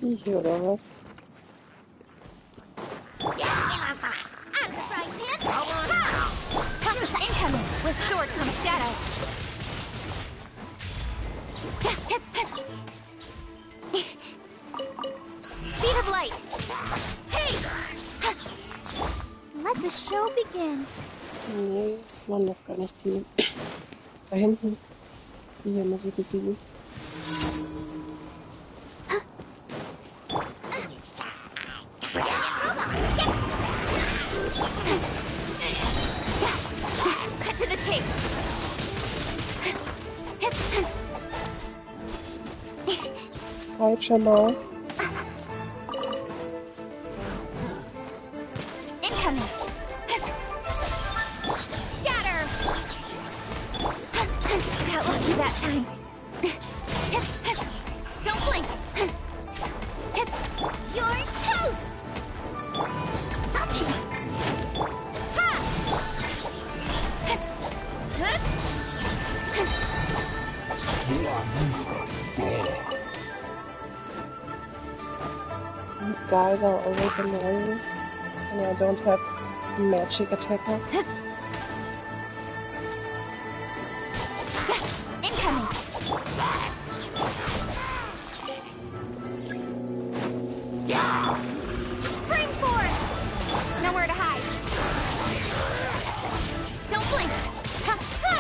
Die hier oder was? Incoming! With sword comes shadow. Speed of light! Hey! Let the show begin. Nee, das waren noch gar nicht die. Da hinten. Die hier muss ich besiegen. Cut to the chase. Halt schon mal. Incoming. Scatter. Got lucky that time. Don't blink. You're toast. Gotcha. Ha! These guys are always annoying. And I don't have magic attacker. Incoming. Spring forth. Nowhere to hide. Don't blink. Ha, ha.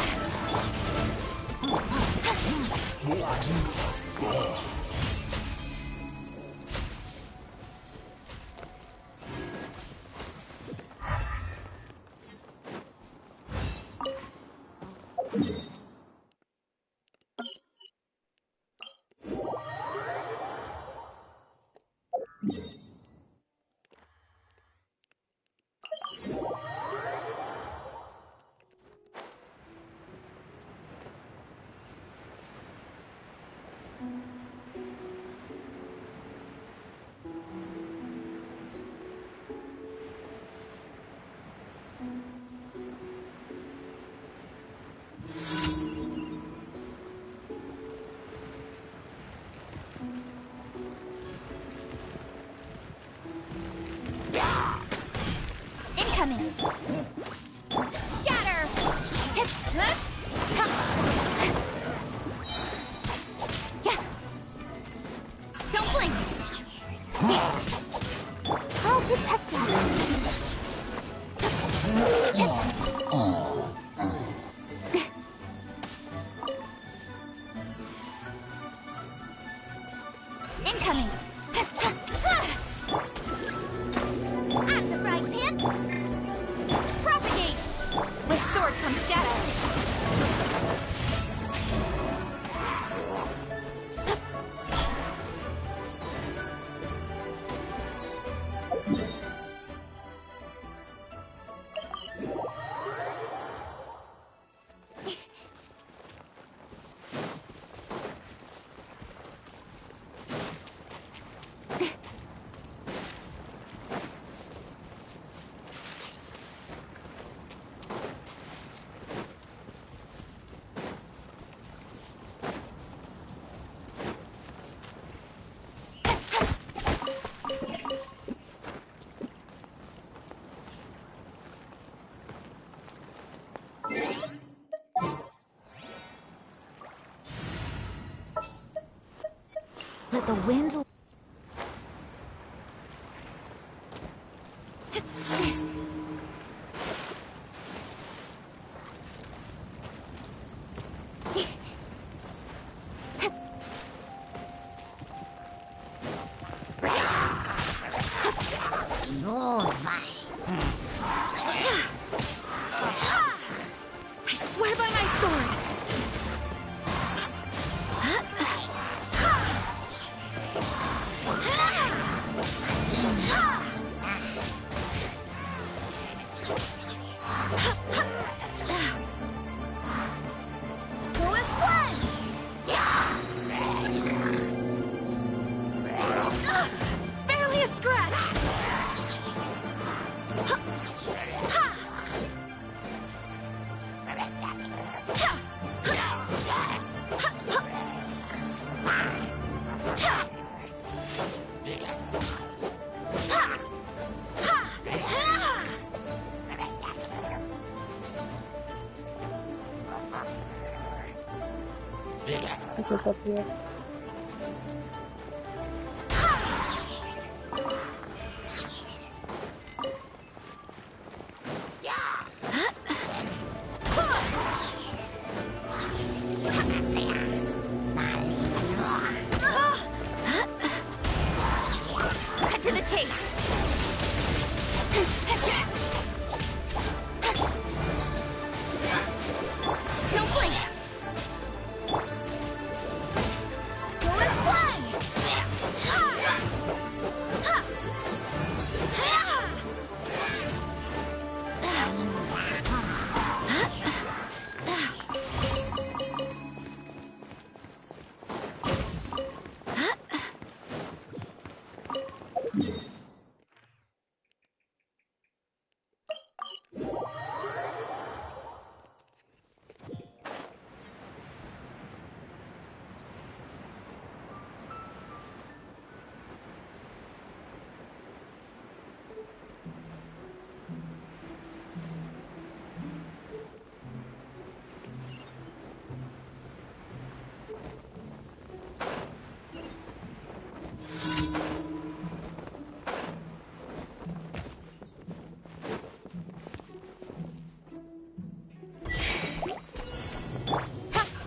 Incoming. Scatter. Yeah. Don't blink. I'll protect us. Incoming. At the right pan. Propagate. With sword comes shadow. Let the wind. I swear by my sword. It disappeared. Cut to the chase. Don't blink. Going flying.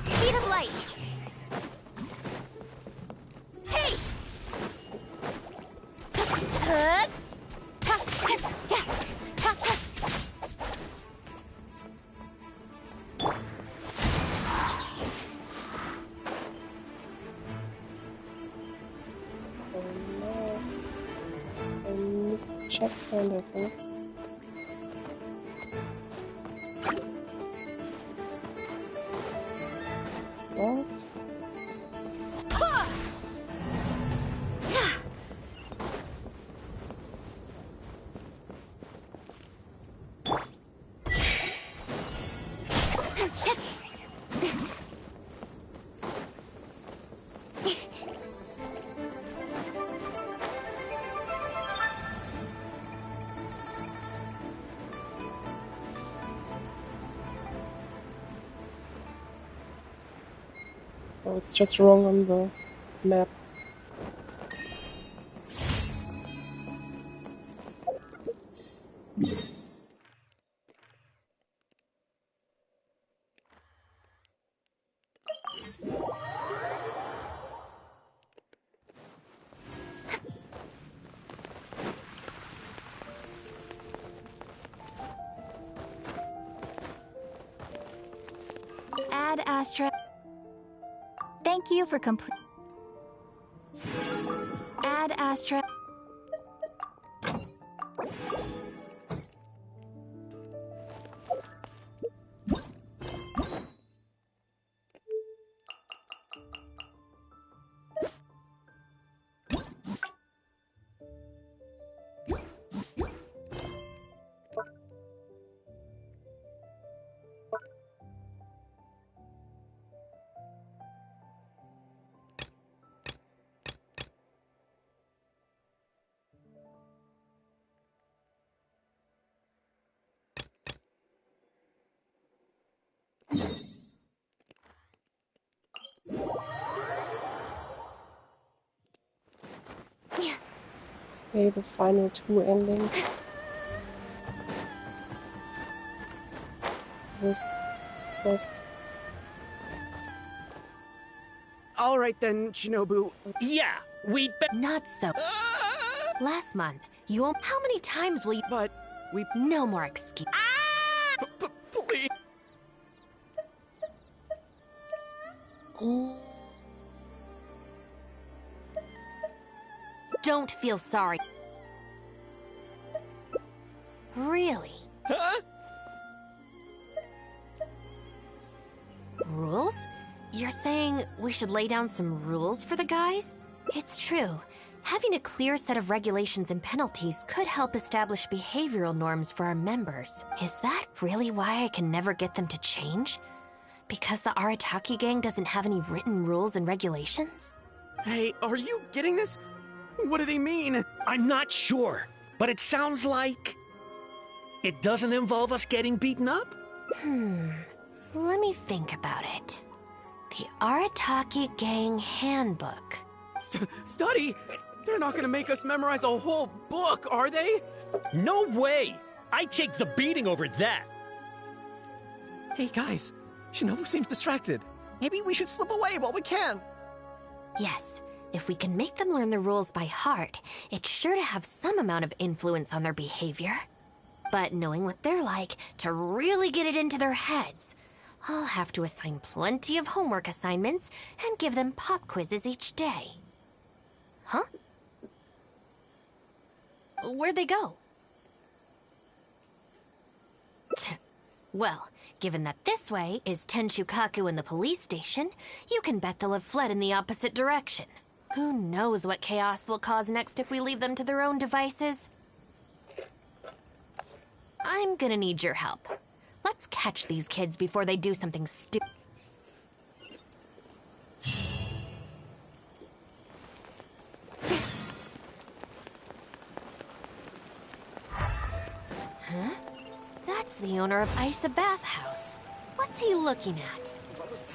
Speed of light. Hey! Oh no. I missed the checkpoint, I think. What? Oh, it's just wrong on the map. Add Astra. Thank you for complete. Add Astra. Okay, the final two endings. This quest. All right then, Shinobu. Yeah, we'd Not so. Last month, how many times will you? But we. No more excuse. Please. Mm. Don't feel sorry. Really? Huh? Rules? You're saying we should lay down some rules for the guys? It's true. Having a clear set of regulations and penalties could help establish behavioral norms for our members. Is that really why I can never get them to change? Because the Arataki gang doesn't have any written rules and regulations? Hey, are you getting this? What do they mean? I'm not sure, but it sounds like it doesn't involve us getting beaten up. Let me think about it. The Arataki Gang Handbook. Study? They're not gonna make us memorize a whole book, are they? No way! I take the beating over that! Hey guys, Shinobu seems distracted. Maybe we should slip away while we can. Yes, if we can make them learn the rules by heart, it's sure to have some amount of influence on their behavior. But knowing what they're like, to really get it into their heads, I'll have to assign plenty of homework assignments and give them pop quizzes each day. Huh? Where'd they go? Well, given that this way is Tenshukaku and the police station, you can bet they'll have fled in the opposite direction. Who knows what chaos they'll cause next if we leave them to their own devices? I'm gonna need your help. Let's catch these kids before they do something stupid. Huh? That's the owner of Isa Bathhouse. What's he looking at? What was that?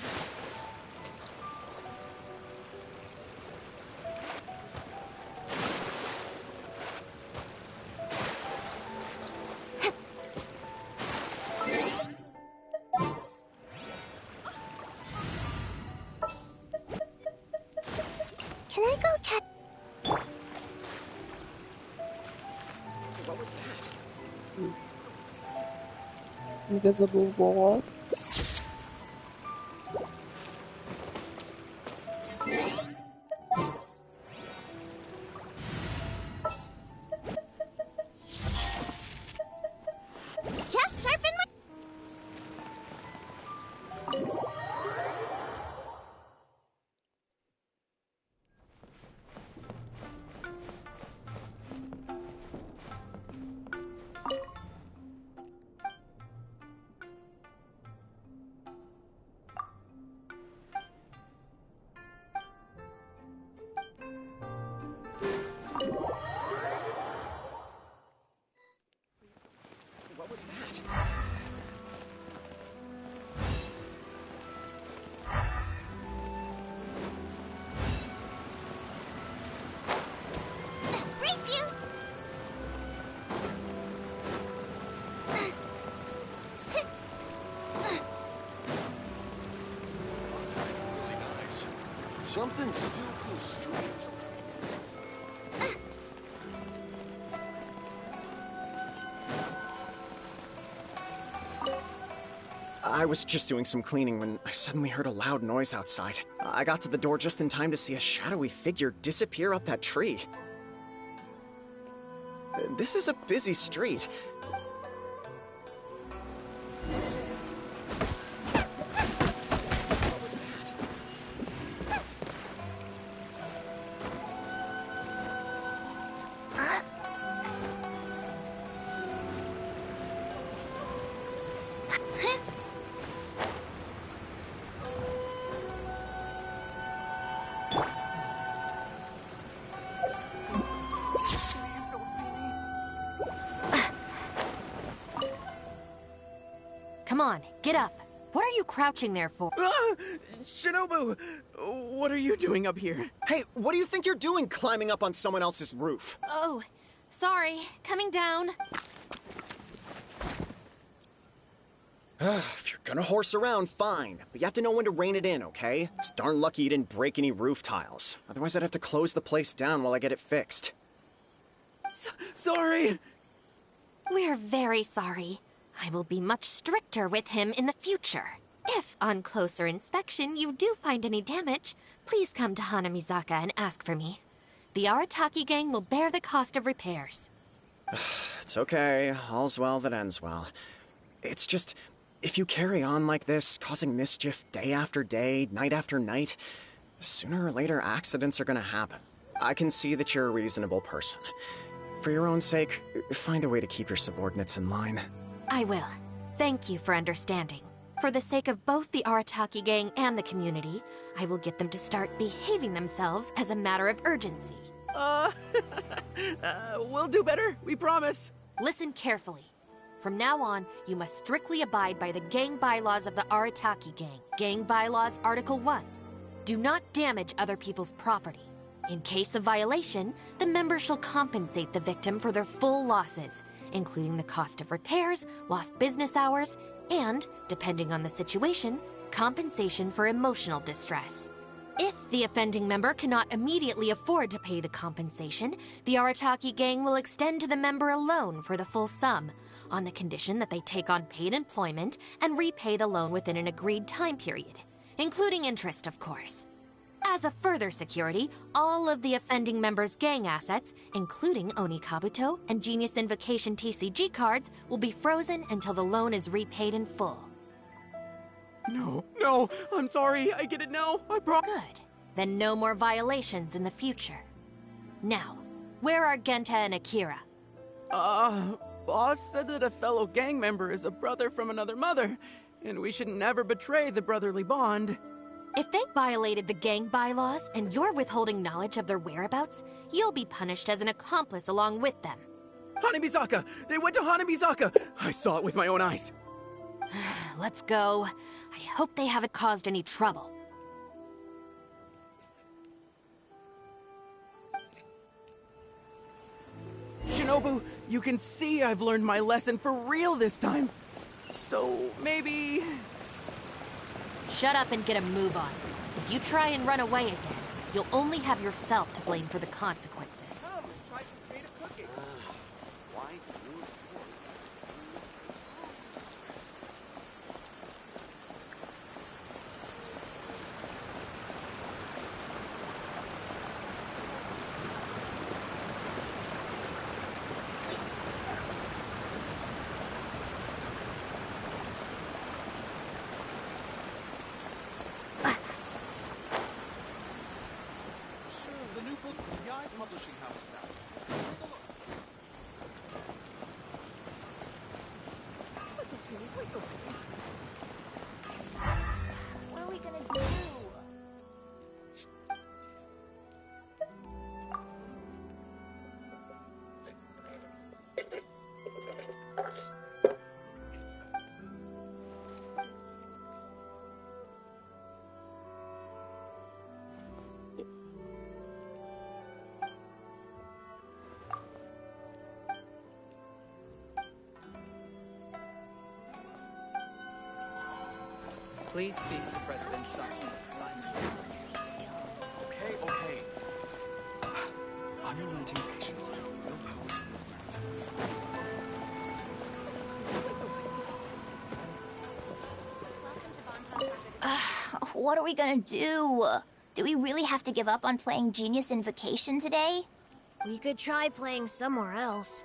Can I go catch... What was that? Invisible wall. Just sharpen my... What was that? Race you! Something still feels strange. I was just doing some cleaning when I suddenly heard a loud noise outside. I got to the door just in time to see a shadowy figure disappear up that tree. This is a busy street. What was that? Please don't see me. Come on, get up. What are you crouching there for? Ah! Shinobu! What are you doing up here? Hey, what do you think you're doing climbing up on someone else's roof? Oh, sorry. Coming down. If you're gonna horse around, fine. But you have to know when to rein it in, okay? It's darn lucky you didn't break any roof tiles. Otherwise, I'd have to close the place down while I get it fixed. Sorry! We're very sorry. I will be much stricter with him in the future. If, on closer inspection, you do find any damage, please come to Hanamizaka and ask for me. The Arataki gang will bear the cost of repairs. It's okay. All's well that ends well. It's just, if you carry on like this, causing mischief day after day, night after night, sooner or later accidents are gonna happen. I can see that you're a reasonable person. For your own sake, find a way to keep your subordinates in line. I will. Thank you for understanding. For the sake of both the Arataki gang and the community, I will get them to start behaving themselves as a matter of urgency. We'll do better, we promise. Listen carefully. From now on, you must strictly abide by the gang bylaws of the Arataki Gang. Gang Bylaws Article 1. Do not damage other people's property. In case of violation, the member shall compensate the victim for their full losses, including the cost of repairs, lost business hours, and, depending on the situation, compensation for emotional distress. If the offending member cannot immediately afford to pay the compensation, the Arataki Gang will extend to the member a loan for the full sum, on the condition that they take on paid employment and repay the loan within an agreed time period, including interest, of course. As a further security, all of the offending member's gang assets, including Oni Kabuto and Genius Invocation TCG cards, will be frozen until the loan is repaid in full. No, I'm sorry, I get it now. Good. Then no more violations in the future. Now, where are Genta and Akira? Boss said that a fellow gang member is a brother from another mother, and we should never betray the brotherly bond. If they violated the gang bylaws and you're withholding knowledge of their whereabouts, you'll be punished as an accomplice along with them. Hanabizaka! They went to Hanabizaka! I saw it with my own eyes. Let's go. I hope they haven't caused any trouble. Shinobu, you can see I've learned my lesson for real this time. So, maybe... Shut up and get a move on. If you try and run away again, you'll only have yourself to blame for the consequences. Try some creative cooking. Why do you... What are we gonna do? Please speak to President Sun. Okay. Unrelenting patience and willpower to move mountains. What are we gonna do? Do we really have to give up on playing Genius Invocation today? We could try playing somewhere else.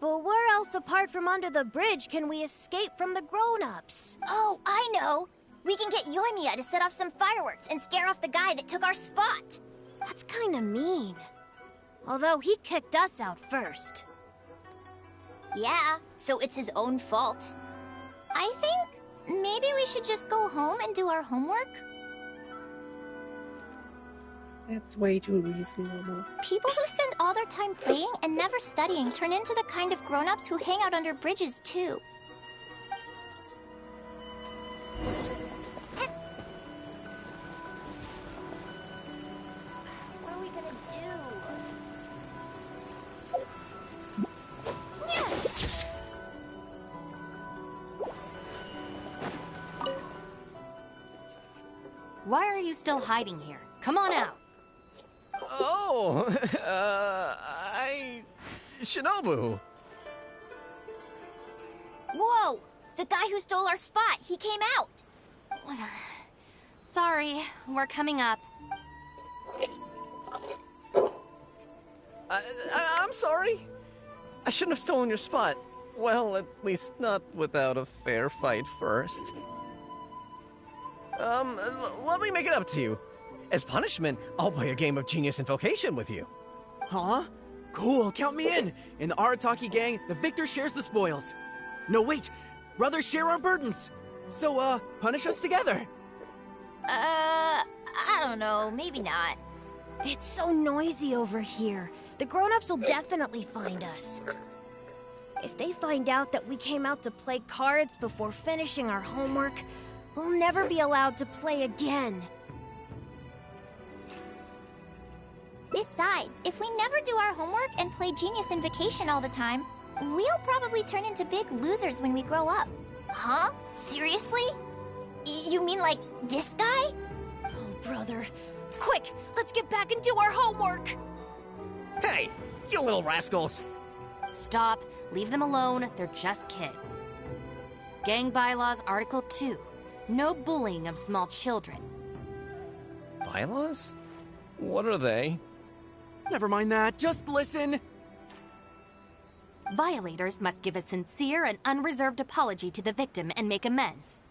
But where else apart from under the bridge can we escape from the grown-ups? Oh, I know! We can get Yoimiya to set off some fireworks and scare off the guy that took our spot! That's kinda mean. Although he kicked us out first. Yeah, so it's his own fault. I think maybe we should just go home and do our homework? That's way too reasonable. People who spend all their time playing and never studying turn into the kind of grown-ups who hang out under bridges, too. What are we gonna do? Yeah. Why are you still hiding here? Come on out. Oh, Shinobu. Whoa! The guy who stole our spot, he came out! Sorry, we're coming up. I'm sorry. I shouldn't have stolen your spot. Well, at least not without a fair fight first. Let me make it up to you. As punishment, I'll play a game of Genius Invocation with you. Huh? Cool, count me in. In the Arataki gang, the victor shares the spoils. No, wait. Brothers share our burdens. So, punish us together. I don't know, maybe not. It's so noisy over here. The grown-ups will definitely find us. If they find out that we came out to play cards before finishing our homework, we'll never be allowed to play again. Besides, if we never do our homework and play Genius Invocation all the time, we'll probably turn into big losers when we grow up. Huh? Seriously? You mean like this guy? Oh, brother. Quick, let's get back and do our homework! Hey, you little rascals! Stop. Leave them alone. They're just kids. Gang Bylaws Article 2. No bullying of small children. Bylaws? What are they? Never mind that, just listen. Violators must give a sincere and unreserved apology to the victim and make amends.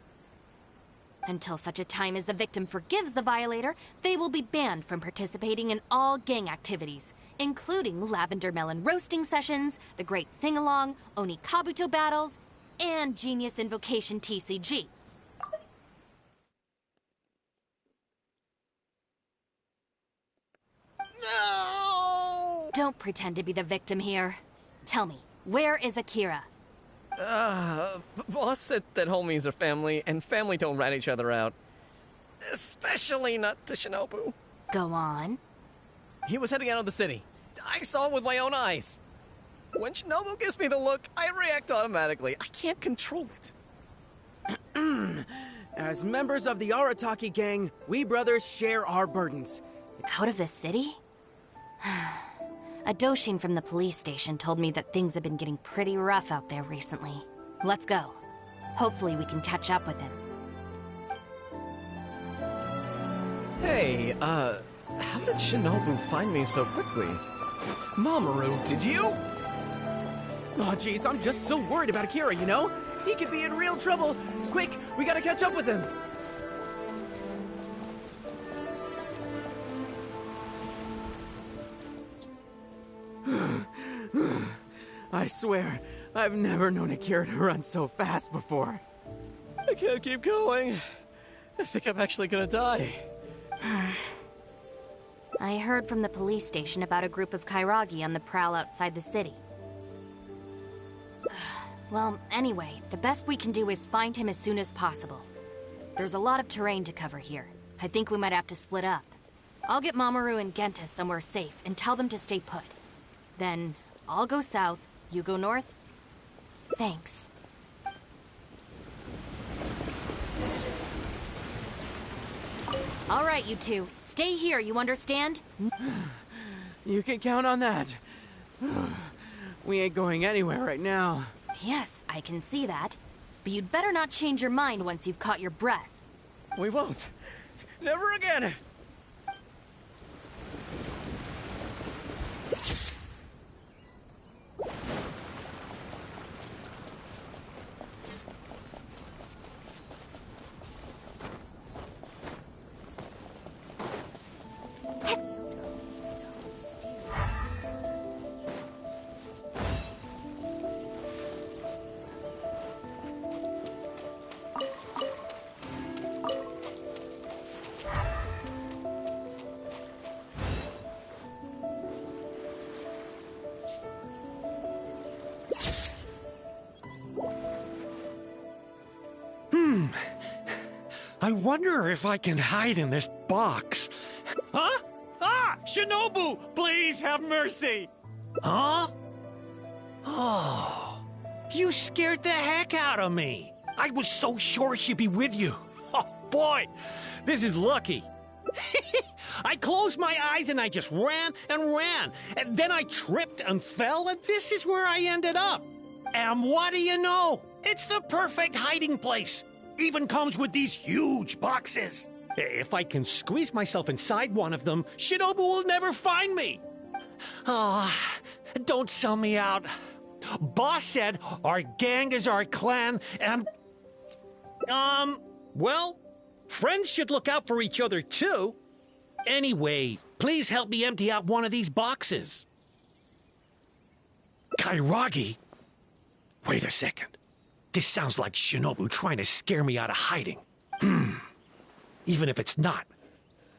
Until such a time as the victim forgives the violator, they will be banned from participating in all gang activities, including lavender melon roasting sessions, the Great Sing-Along, Oni Kabuto battles, and Genius Invocation TCG. No! Don't pretend to be the victim here. Tell me, where is Akira? Boss said that homies are family, and family don't rat each other out. Especially not to Shinobu. Go on. He was heading out of the city. I saw him with my own eyes. When Shinobu gives me the look, I react automatically. I can't control it. As members of the Arataki gang, we brothers share our burdens. Out of the city? A Doshin from the police station told me that things have been getting pretty rough out there recently. Let's go. Hopefully we can catch up with him. Hey, how did Shinobu find me so quickly? Mamoru, did you? Oh, jeez, I'm just so worried about Akira, you know? He could be in real trouble. Quick, we gotta catch up with him. I swear, I've never known Akira to run so fast before. I can't keep going. I think I'm actually gonna die. I heard from the police station about a group of Kairagi on the prowl outside the city. Well, anyway, the best we can do is find him as soon as possible. There's a lot of terrain to cover here. I think we might have to split up. I'll get Mamoru and Genta somewhere safe and tell them to stay put. Then, I'll go south, you go north? Thanks. All right, you two. Stay here, you understand? You can count on that. We ain't going anywhere right now. Yes, I can see that. But you'd better not change your mind once you've caught your breath. We won't. Never again. I wonder if I can hide in this box. Huh? Ah! Shinobu! Please have mercy! Huh? Oh, you scared the heck out of me. I was so sure she'd be with you. Oh, boy! This is lucky. I closed my eyes and I just ran and ran. And then I tripped and fell, and this is where I ended up. And what do you know? It's the perfect hiding place. Even comes with these huge boxes. If I can squeeze myself inside one of them, Shinobu will never find me. Ah, don't sell me out. Boss said our gang is our clan, and... well, friends should look out for each other, too. Anyway, please help me empty out one of these boxes. Kairagi? Wait a second. This sounds like Shinobu trying to scare me out of hiding. Even if it's not,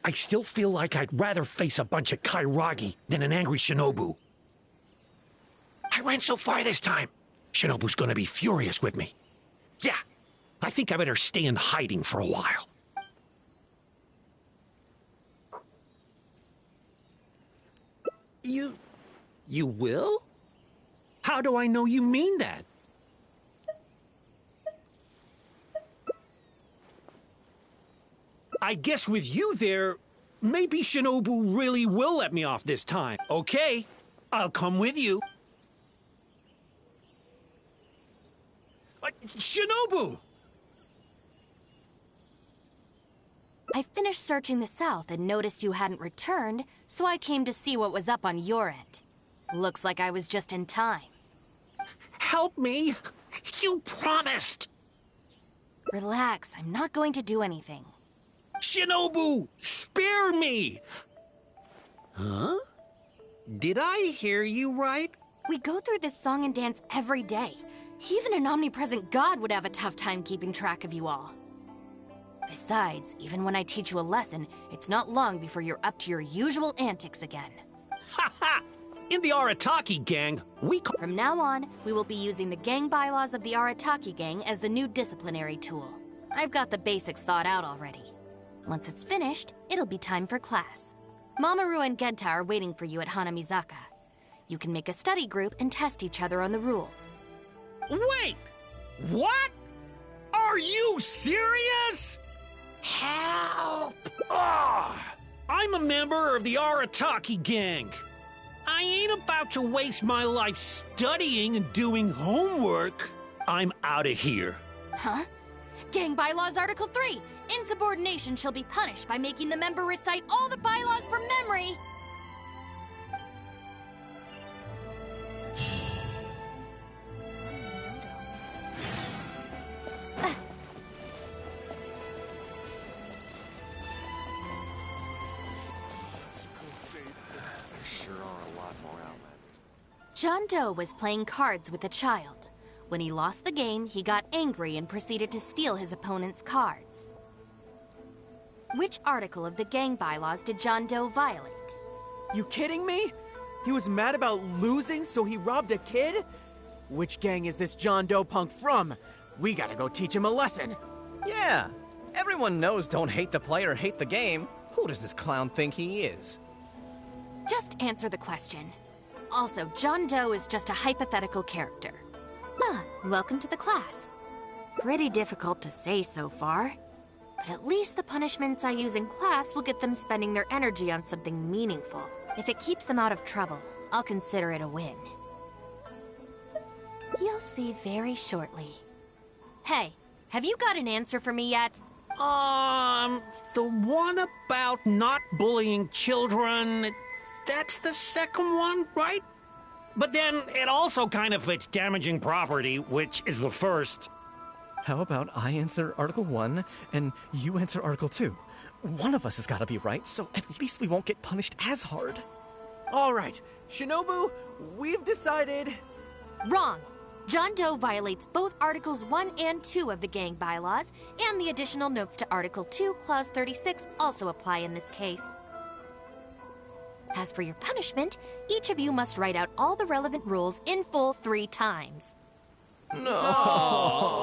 I still feel like I'd rather face a bunch of Kairagi than an angry Shinobu. I ran so far this time. Shinobu's gonna be furious with me. Yeah, I think I better stay in hiding for a while. You will? How do I know you mean that? I guess with you there, maybe Shinobu really will let me off this time. Okay, I'll come with you. Shinobu! I finished searching the south and noticed you hadn't returned, so I came to see what was up on your end. Looks like I was just in time. Help me! You promised! Relax, I'm not going to do anything. Shinobu, spare me! Huh? Did I hear you right? We go through this song and dance every day. Even an omnipresent god would have a tough time keeping track of you all. Besides, even when I teach you a lesson, it's not long before you're up to your usual antics again. Ha ha! In the Arataki gang, we call— From now on, we will be using the gang bylaws of the Arataki gang as the new disciplinary tool. I've got the basics thought out already. Once it's finished, it'll be time for class. Mamoru and Genta are waiting for you at Hanamizaka. You can make a study group and test each other on the rules. Wait! What? Are you serious? Help! I'm a member of the Arataki gang. I ain't about to waste my life studying and doing homework. I'm out of here. Huh? Gang Bylaws Article 3. Insubordination shall be punished by making the member recite all the bylaws from memory. John Doe was playing cards with a child. When he lost the game, he got angry and proceeded to steal his opponent's cards. Which article of the gang bylaws did John Doe violate? You kidding me? He was mad about losing, so he robbed a kid? Which gang is this John Doe punk from? We gotta go teach him a lesson. Yeah, everyone knows don't hate the player, hate the game. Who does this clown think he is? Just answer the question. Also, John Doe is just a hypothetical character. Welcome to the class. Pretty difficult to say so far. But at least the punishments I use in class will get them spending their energy on something meaningful. If it keeps them out of trouble, I'll consider it a win. You'll see very shortly. Hey, have you got an answer for me yet? The one about not bullying children, that's the second one, right? But then it also kind of fits damaging property, which is the first. How about I answer Article 1 and you answer Article 2? One of us has got to be right, so at least we won't get punished as hard. All right, Shinobu, we've decided... Wrong. John Doe violates both Articles 1 and 2 of the gang bylaws, and the additional notes to Article 2, Clause 36 also apply in this case. As for your punishment, each of you must write out all the relevant rules in full 3 times. No!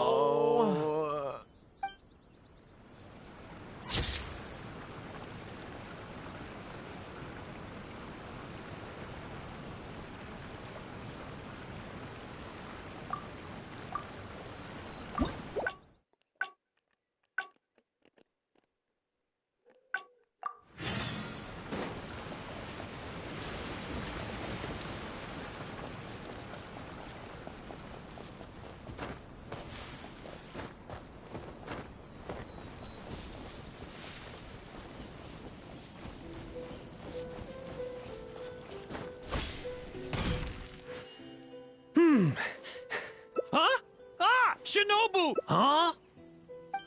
Huh? Shinobu! Huh?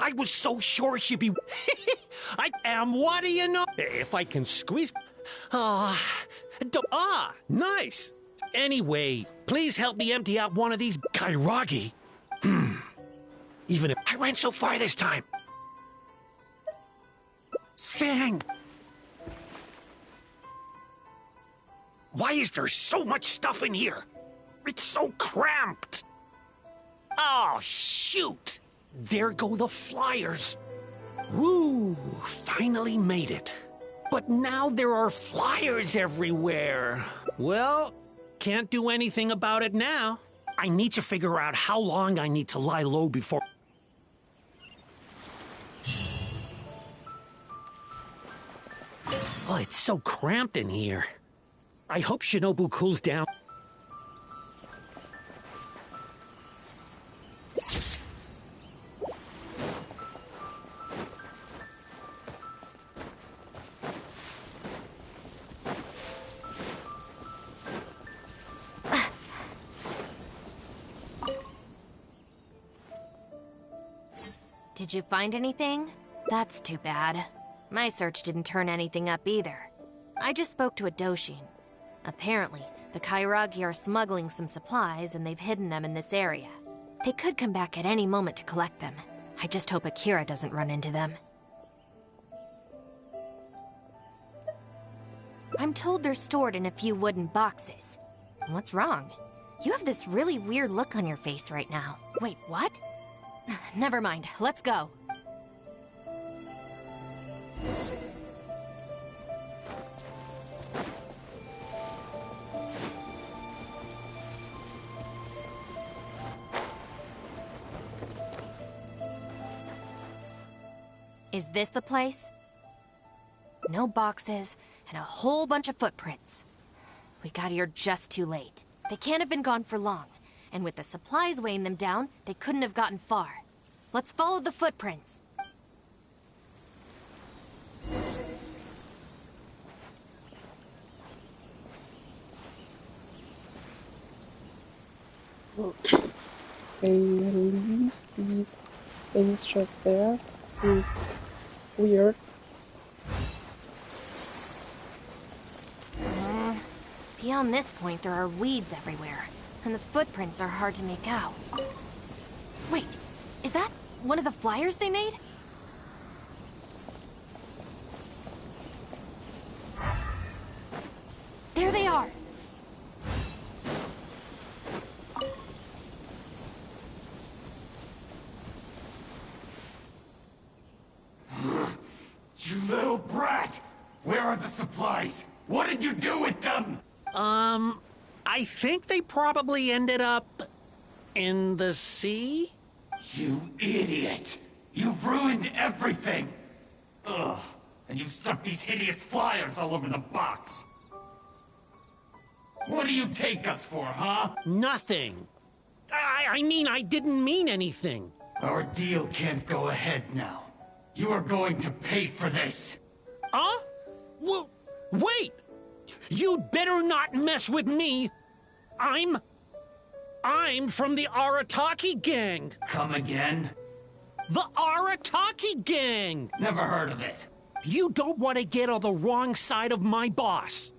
I was so sure she'd be... I am, what do you know? If I can squeeze... Nice! Anyway, please help me empty out one of these kairagi. Even if I went so far this time. Thing! Why is there so much stuff in here? It's so cramped! Oh, shoot! There go the flyers. Woo, finally made it. But now there are flyers everywhere. Well, can't do anything about it now. I need to figure out how long I need to lie low before... Oh, it's so cramped in here. I hope Shinobu cools down. Did you find anything? That's too bad. My search didn't turn anything up either. I just spoke to a Doshin. Apparently, the Kairagi are smuggling some supplies and they've hidden them in this area. They could come back at any moment to collect them. I just hope Akira doesn't run into them. I'm told they're stored in a few wooden boxes. What's wrong? You have this really weird look on your face right now. Wait, what? Never mind, let's go. Is this the place? No boxes, and a whole bunch of footprints. We got here just too late. They can't have been gone for long, and with the supplies weighing them down, they couldn't have gotten far. Let's follow the footprints. They leave these things just there. Weird. Beyond this point, there are weeds everywhere, and the footprints are hard to make out. Wait, is that one of the flyers they made? There they are! You little brat! Where are the supplies? What did you do with them? I think they probably ended up... in the sea? You idiot! You've ruined everything! Ugh, and you've stuck these hideous flyers all over the box! What do you take us for, huh? Nothing. I mean, I didn't mean anything. Our deal can't go ahead now. You are going to pay for this! Huh? Well, wait! You'd better not mess with me! I'm from the Arataki gang! Come again? The Arataki gang! Never heard of it. You don't want to get on the wrong side of my boss.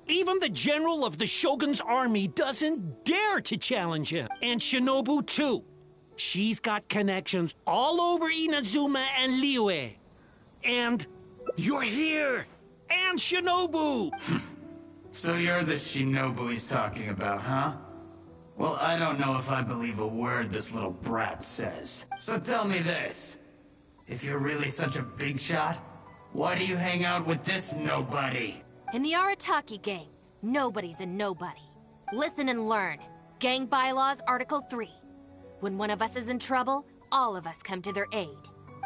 Even the general of the Shogun's army doesn't dare to challenge him. And Shinobu, too. She's got connections all over Inazuma and Liyue. And you're here! And Shinobu! So you're the Shinobu he's talking about, huh? Well, I don't know if I believe a word this little brat says. So tell me this. If you're really such a big shot, why do you hang out with this nobody? In the Arataki gang, nobody's a nobody. Listen and learn. Gang Bylaws, Article 3. When one of us is in trouble, all of us come to their aid.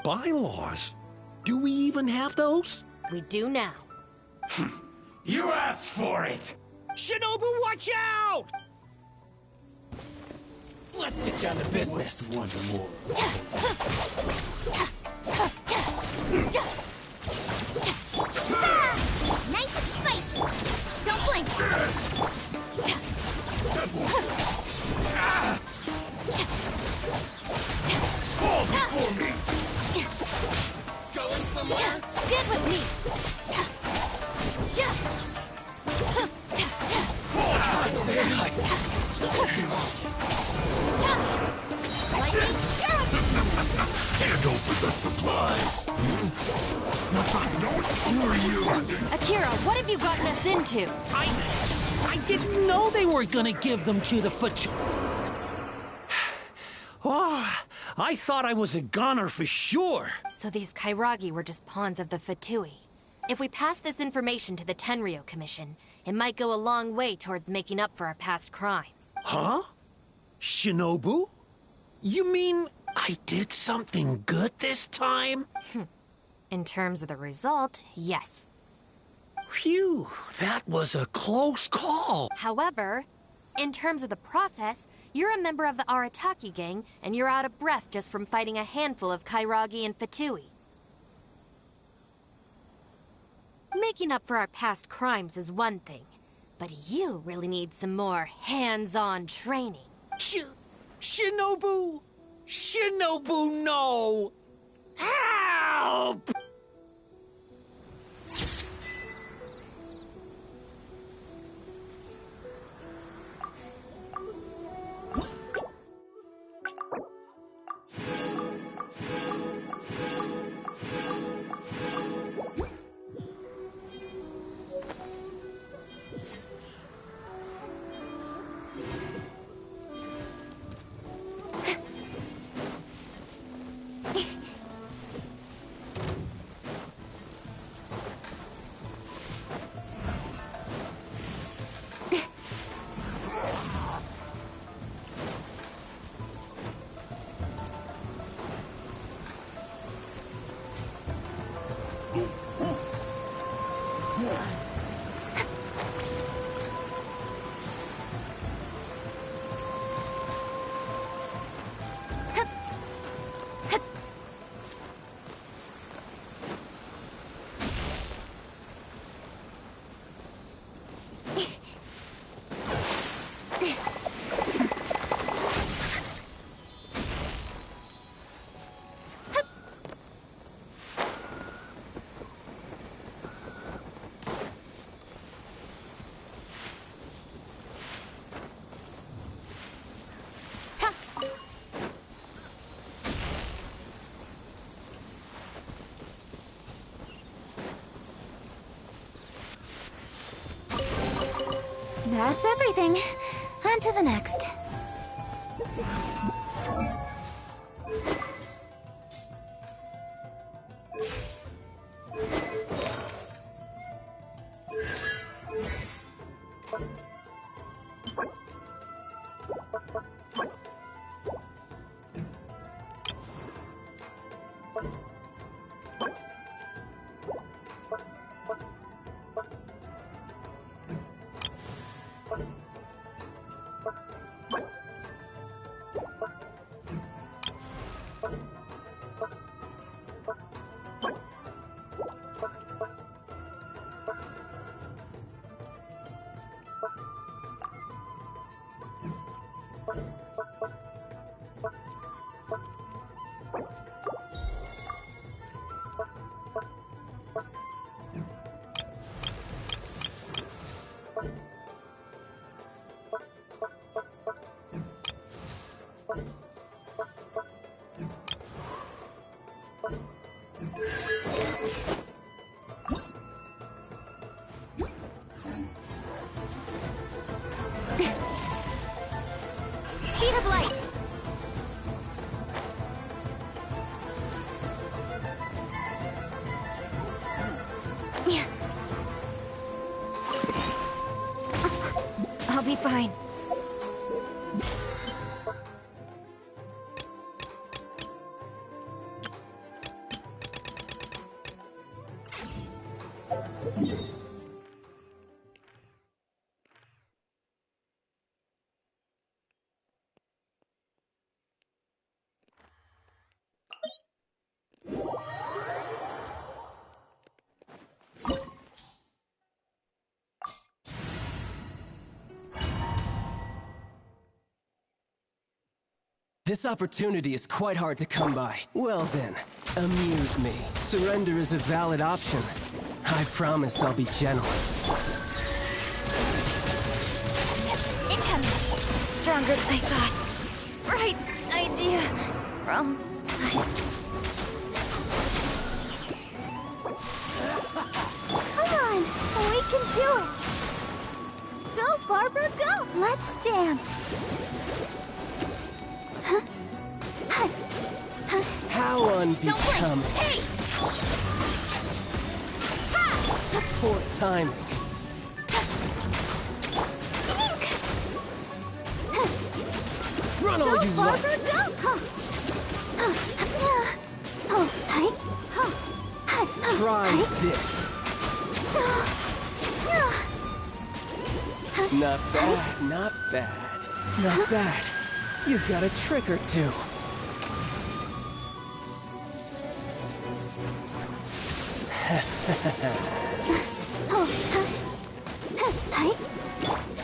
Bylaws? Do we even have those? We do now. You asked for it! Shinobu, watch out! Let's get down to business. One more. Nice and spicy. Don't blink. Fall before me! Going somewhere? Get with me! Lightning, Hand over the supplies! Who are you? Akira, what have you gotten us into? I didn't know they were gonna give them to the foot... Oh, I thought I was a goner for sure. So these Kairagi were just pawns of the Fatui. If we pass this information to the Tenryo Commission, it might go a long way towards making up for our past crimes. Huh? Shinobu? You mean I did something good this time? In terms of the result, yes. Phew, that was a close call. However, in terms of the process, you're a member of the Arataki gang, and you're out of breath just from fighting a handful of Kairagi and Fatui. Making up for our past crimes is one thing, but you really need some more hands-on training. Shinobu! Shinobu, no! Help! That's everything. On to the next. Speed of light! I'll be fine. This opportunity is quite hard to come by. Well then, amuse me. Surrender is a valid option. I promise I'll be gentle. Incoming! Stronger than I thought. Right idea. Wrong time. Come on! We can do it! Go, Barbara, go! Let's dance! Huh? How unbecoming. Hey! Poor timing. Run all you want. Try this. Not bad, not bad. Not bad. You've got a trick or two.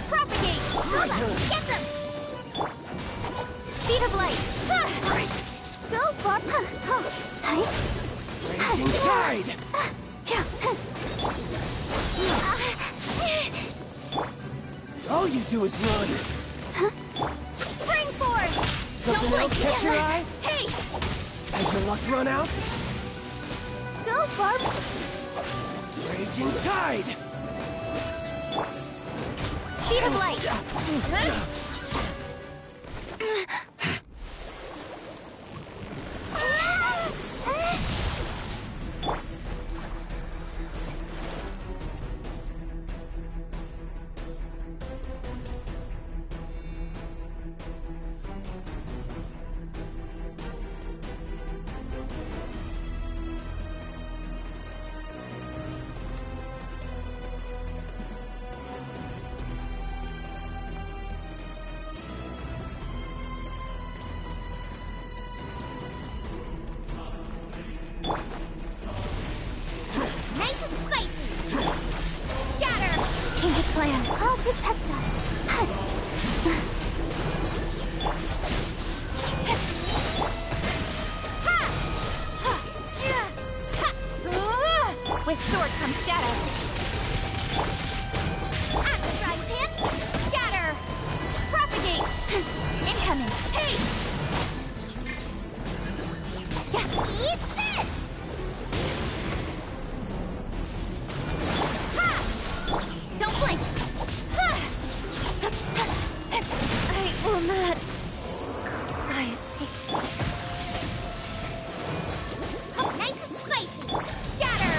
Propagate! Get them! Speed of light! Go far! Raging tide! All you do is run. Spring forward! Something Don't else blink. catch your eye? Hey! Has your luck run out? Go far! Raging tide! Speed of light! Nice and spicy! Scatter! Change of plan. I'll protect us. With sword comes shadow. Axe fry pan! Scatter! Propagate! Incoming! Hey! Eat this! Ha! Don't blink! Ha! I will not quietly. Nice and spicy! Scatter!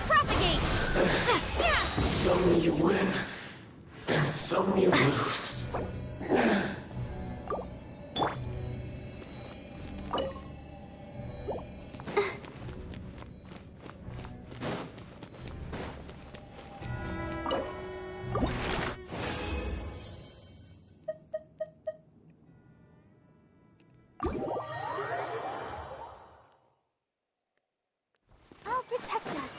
Propagate! Some you win, and some you lose. I'll protect us.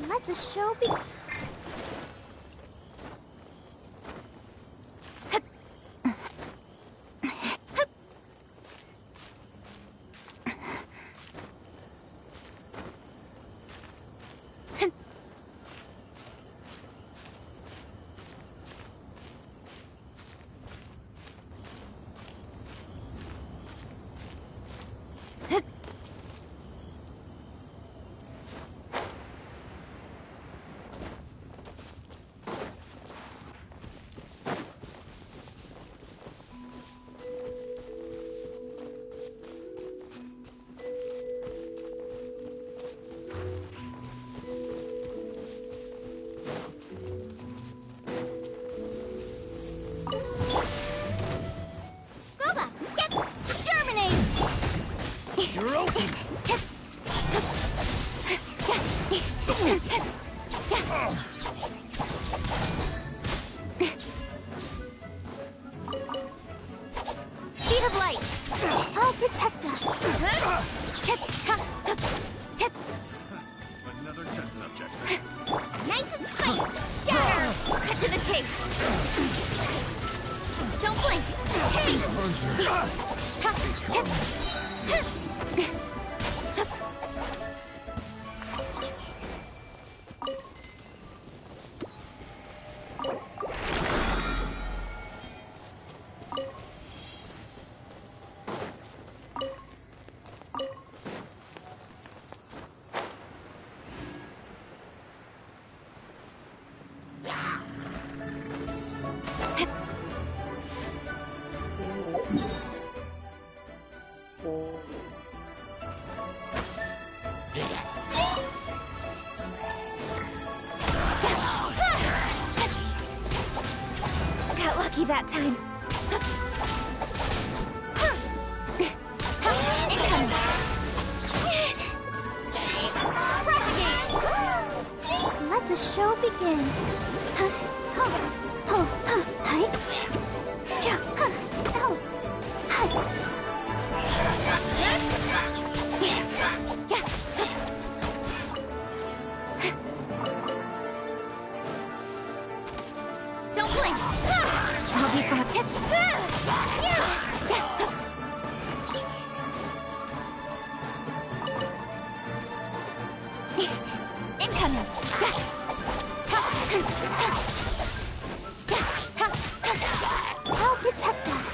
Let the show be. Speed of light. I'll protect us. Another test subject. Nice and tight. Scatter. Cut to the chase. Don't blink. Hey. Got lucky that time. Incoming. Propagate. Let the show begin. Don't blink. I'll be back. Incoming. I'll protect us.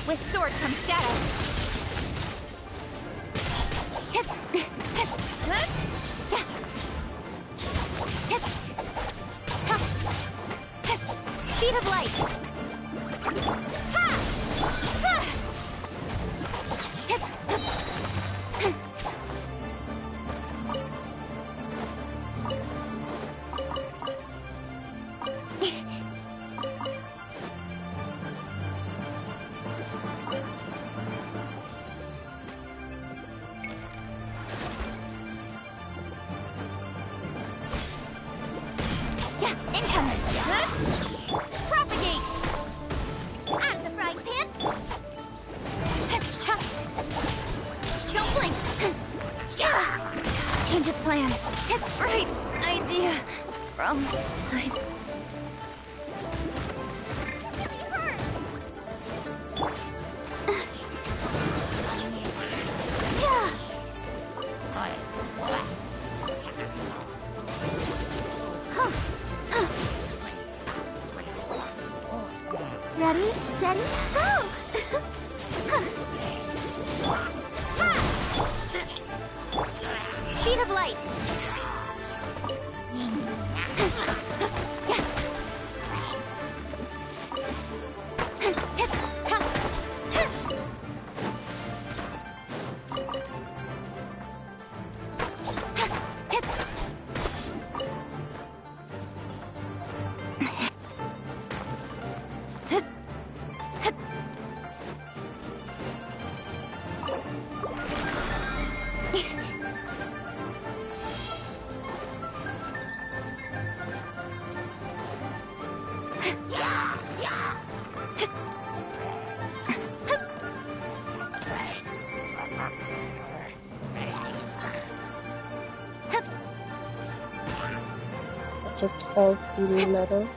With sword comes shadow. Speed of light. Incoming. Propagate. Out of the frying pan. Don't blink. Change of plan. Right idea. Wrong time. Ready, steady, go! Speed of light. just fell through the nether.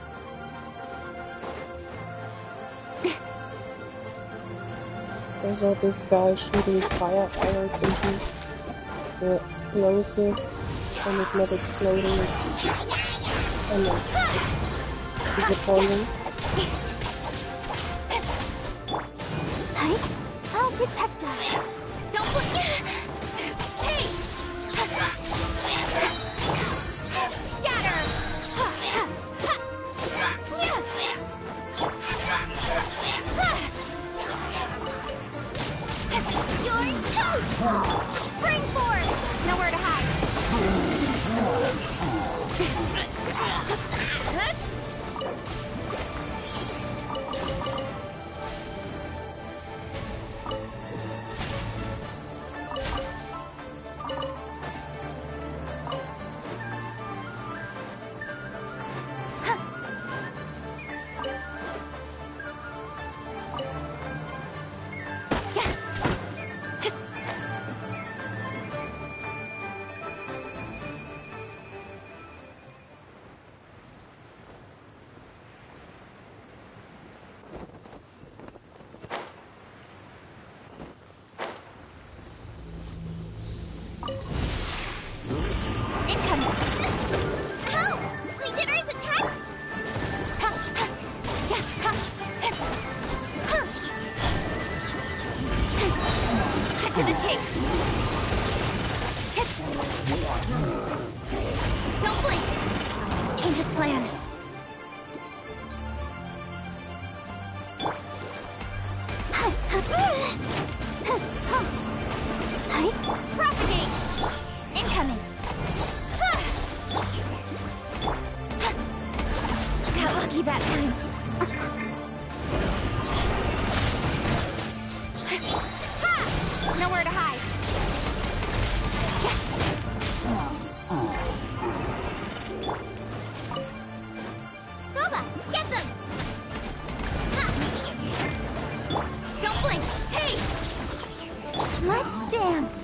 There's all this guy shooting fire arrows into the explosives, and it's not exploding. And it's disappointing. I'll protect us. Don't look. Hey! Scatter! You're toast! Springboard! Nowhere to hide. Don't blink! Change of plan. Propagate! Incoming! Got lucky that time. Ha! Nowhere to hide. Boba, get them! Don't blink! Hey! Let's dance!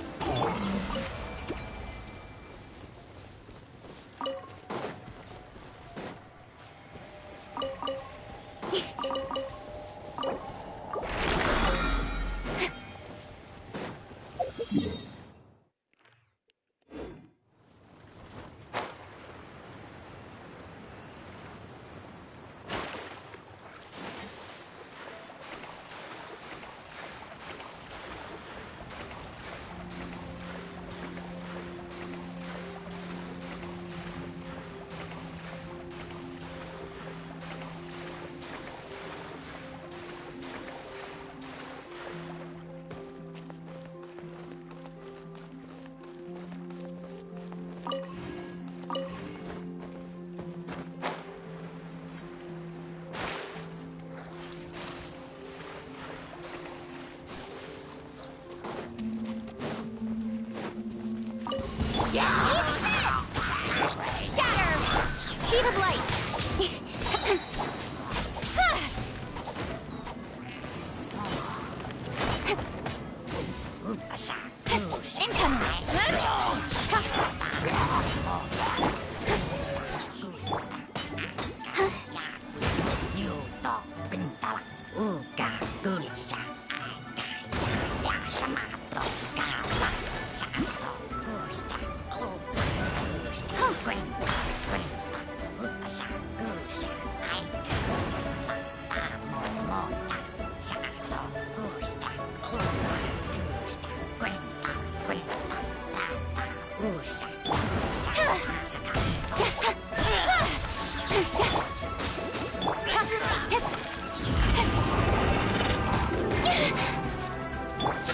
Scatter! Speed of light!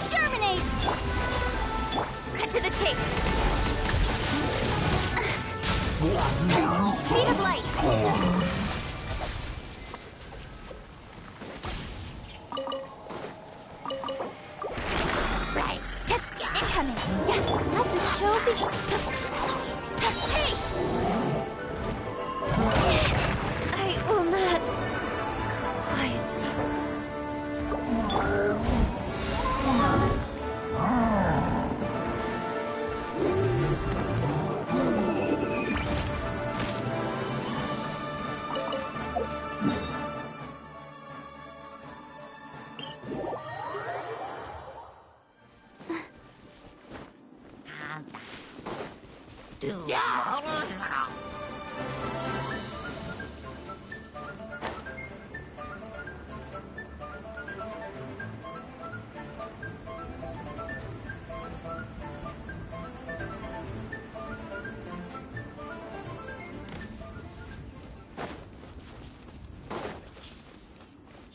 Germinate! do.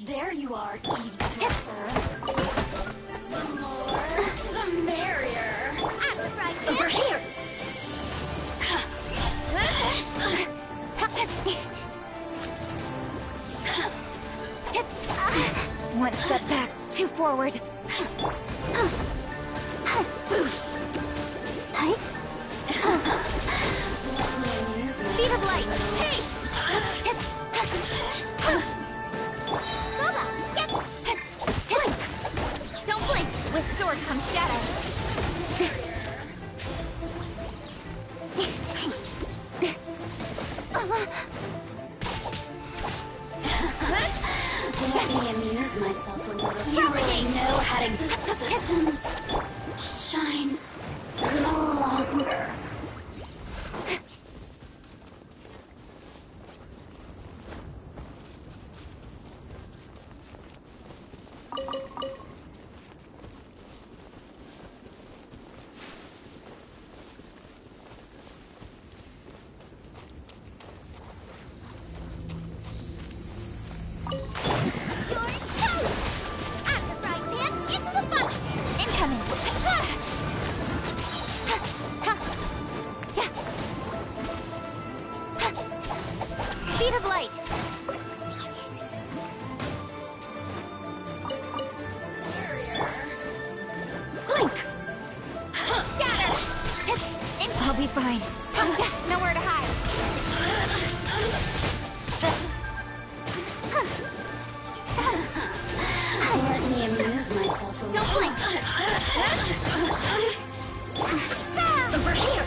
There you are, eavesdropper. The more, the merrier. I'm right Over here! One step back, two forward. Speed of light. Hey! Boba, get! Blink! Don't blink! With sword comes shadow. Let me amuse myself a little. You really know how to get the systems shine no longer. You're toast! At the right man, into the bucket! Incoming! Speed of light! Blink! Scatter! I'll be fine. Nowhere to hide. Let me amuse myself a little. Don't blink! Over here!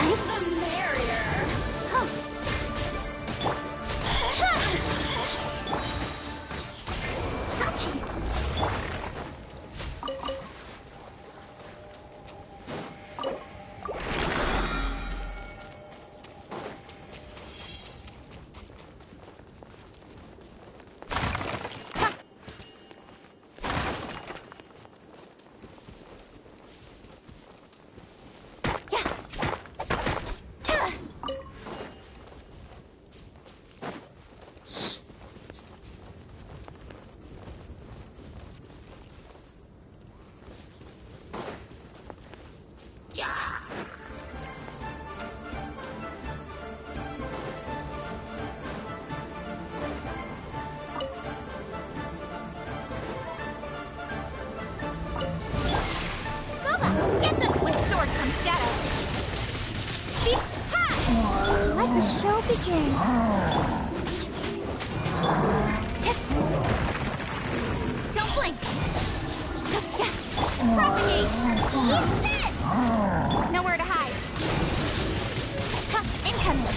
The merrier! Boba, get the... With sword comes shadow. Speed... Ha! Let the show begin. Don't blink. Propagate. Eat this! Nowhere to hide. Incoming.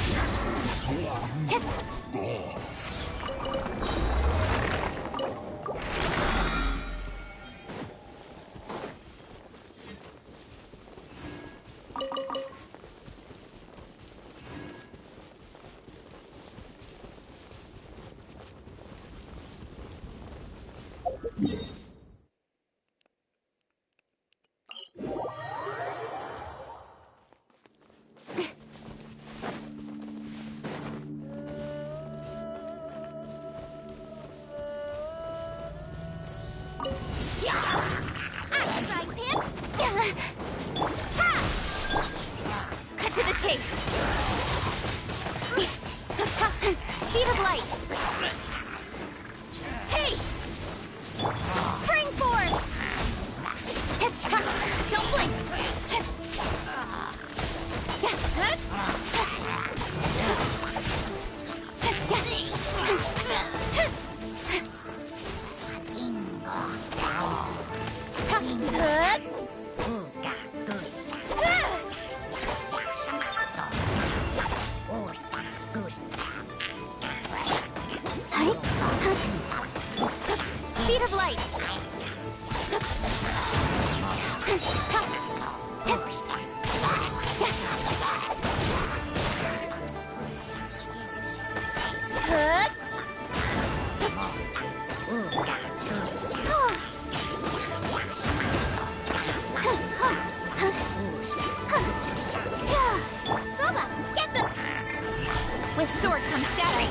With sword comes shadow.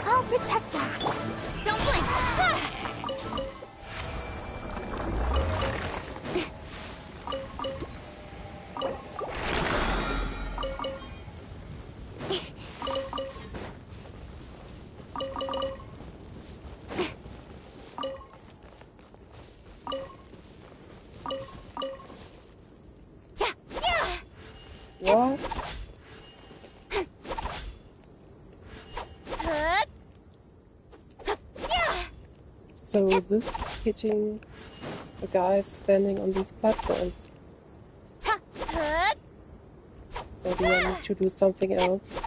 I'll protect us. Don't blink. What? So this is hitting the guys standing on these platforms. Or do I need to do something else?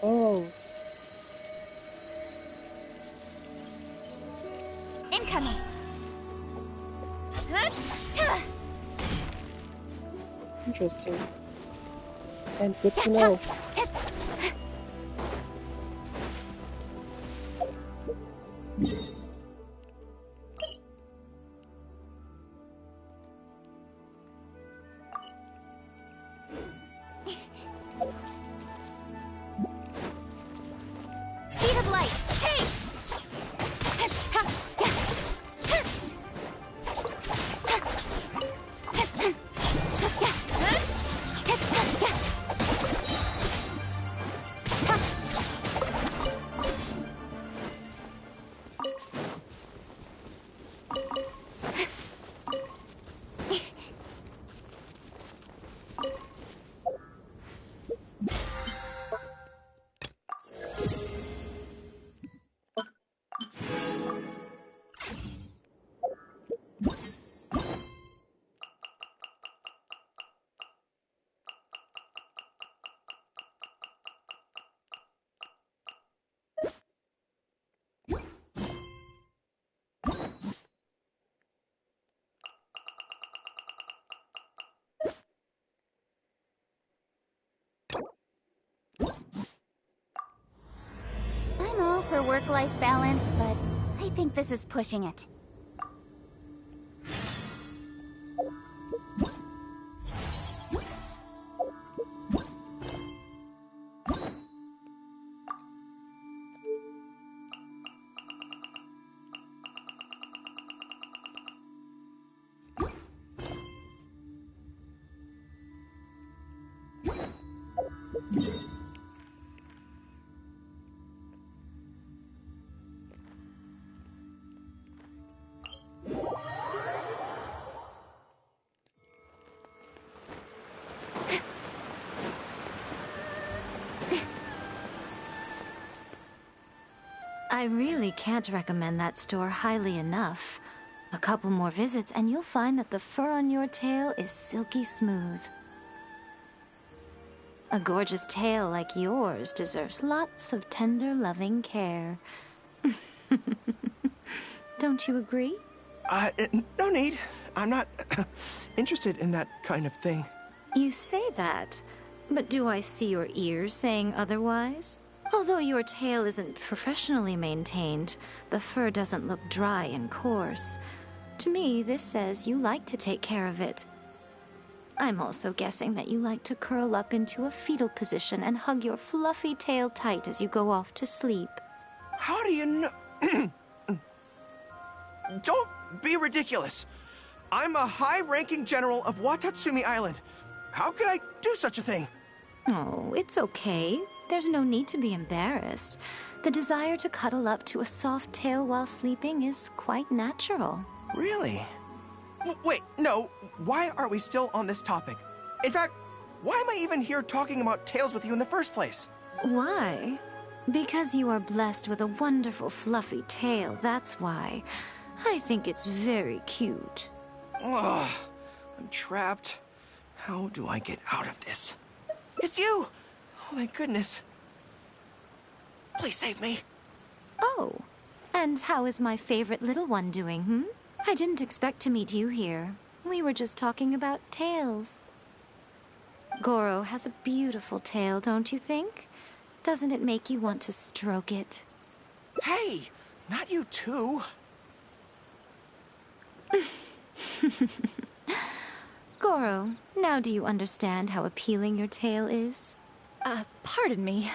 Oh, Incoming. interesting. And good to know. Speed of light. Hey! I'm all for work-life balance, but I think this is pushing it. I really can't recommend that store highly enough. A couple more visits and you'll find that the fur on your tail is silky smooth. A gorgeous tail like yours deserves lots of tender, loving care. Don't you agree? No need. I'm not interested in that kind of thing. You say that, but do I see your ears saying otherwise? Although your tail isn't professionally maintained, the fur doesn't look dry and coarse. To me, this says you like to take care of it. I'm also guessing that you like to curl up into a fetal position and hug your fluffy tail tight as you go off to sleep. How do you know? Don't be ridiculous. I'm a high-ranking general of Watatsumi Island. How could I do such a thing? Oh, it's okay. There's no need to be embarrassed. The desire to cuddle up to a soft tail while sleeping is quite natural. Really? Wait, no. Why are we still on this topic? In fact, why am I even here talking about tails with you in the first place? Why? Because you are blessed with a wonderful fluffy tail, that's why. I think it's very cute. Ugh, I'm trapped. How do I get out of this? It's you! Oh, thank goodness. Please save me. Oh, and how is my favorite little one doing, hmm? I didn't expect to meet you here. We were just talking about tails. Goro has a beautiful tail, don't you think? Doesn't it make you want to stroke it? Hey, not you too. Goro, now do you understand how appealing your tail is? Pardon me.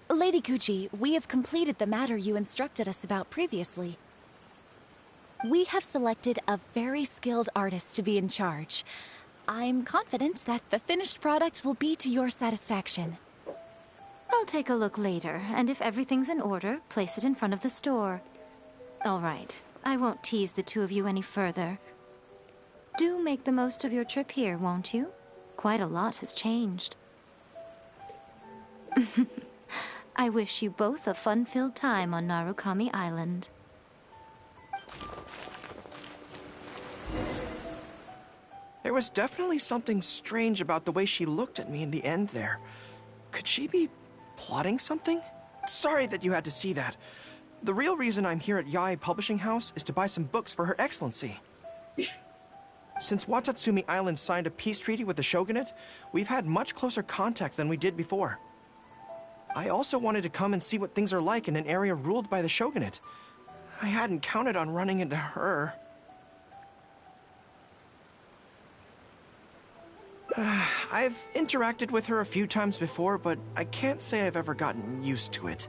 Lady Gucci, we have completed the matter you instructed us about previously. We have selected a very skilled artist to be in charge. I'm confident that the finished product will be to your satisfaction. I'll take a look later, and if everything's in order, place it in front of the store. All right, I won't tease the two of you any further. Do make the most of your trip here, won't you? Quite a lot has changed. I wish you both a fun-filled time on Narukami Island. There was definitely something strange about the way she looked at me in the end there. Could she be plotting something? Sorry that you had to see that. The real reason I'm here at Yae Publishing House is to buy some books for Her Excellency. Since Watatsumi Island signed a peace treaty with the shogunate, we've had much closer contact than we did before. I also wanted to come and see what things are like in an area ruled by the shogunate. I hadn't counted on running into her. I've interacted with her a few times before, but I can't say I've ever gotten used to it.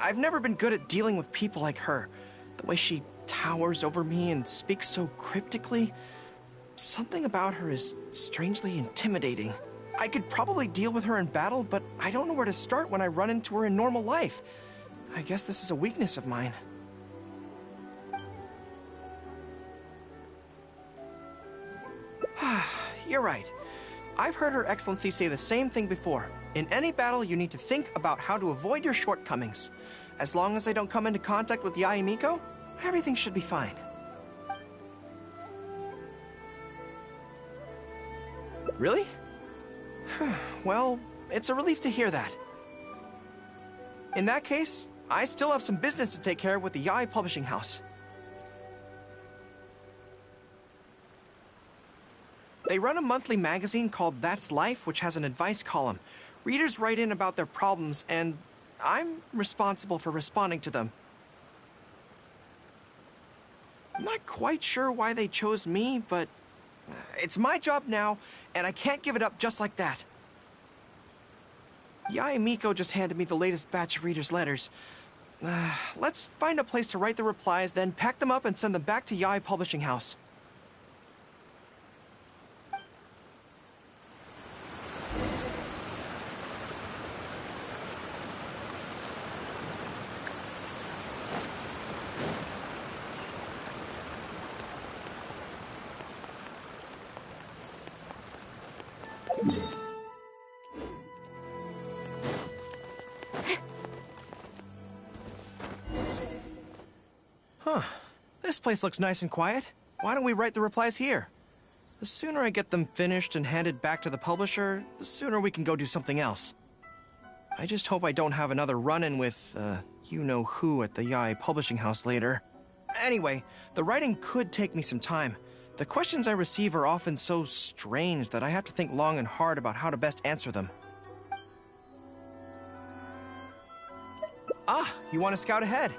I've never been good at dealing with people like her. The way she towers over me and speaks so cryptically. Something about her is strangely intimidating. I could probably deal with her in battle, but I don't know where to start when I run into her in normal life. I guess this is a weakness of mine. You're right. I've heard Her Excellency say the same thing before. In any battle, you need to think about how to avoid your shortcomings. As long as I don't come into contact with Yae Miko, everything should be fine. Really? Well, it's a relief to hear that. In that case, I still have some business to take care of with the Yae Publishing House. They run a monthly magazine called That's Life, which has an advice column. Readers write in about their problems, and I'm responsible for responding to them. I'm not quite sure why they chose me, but it's my job now, and I can't give it up just like that. Yae Miko just handed me the latest batch of readers' letters. Let's find a place to write the replies, then pack them up and send them back to Yae Publishing House. Huh. This place looks nice and quiet. Why don't we write the replies here? The sooner I get them finished and handed back to the publisher, the sooner we can go do something else. I just hope I don't have another run-in with, you-know-who at the Yae Publishing House later. Anyway, the writing could take me some time. The questions I receive are often so strange that I have to think long and hard about how to best answer them. Ah, you want to scout ahead?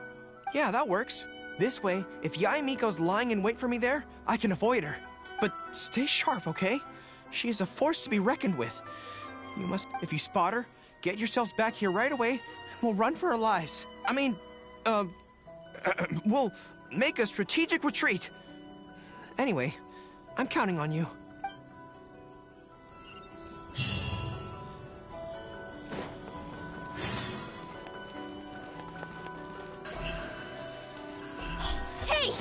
Yeah, that works. This way, if Yae Miko's lying in wait for me there, I can avoid her. But stay sharp, okay? She is a force to be reckoned with. If you spot her, get yourselves back here right away, and we'll run for our lives. We'll make a strategic retreat. Anyway, I'm counting on you. Hey!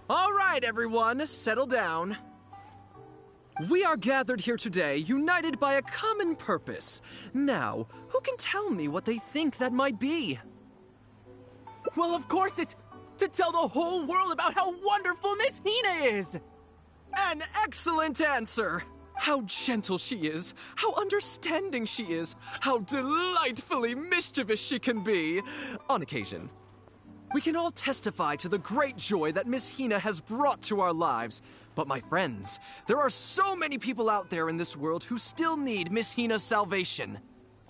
All right, everyone, settle down. We are gathered here today, united by a common purpose. Now, who can tell me what they think that might be? Well, of course it's to tell the whole world about how wonderful Miss Hina is! An excellent answer! How gentle she is, how understanding she is, how delightfully mischievous she can be, on occasion. We can all testify to the great joy that Miss Hina has brought to our lives. But my friends, there are so many people out there in this world who still need Miss Hina's salvation.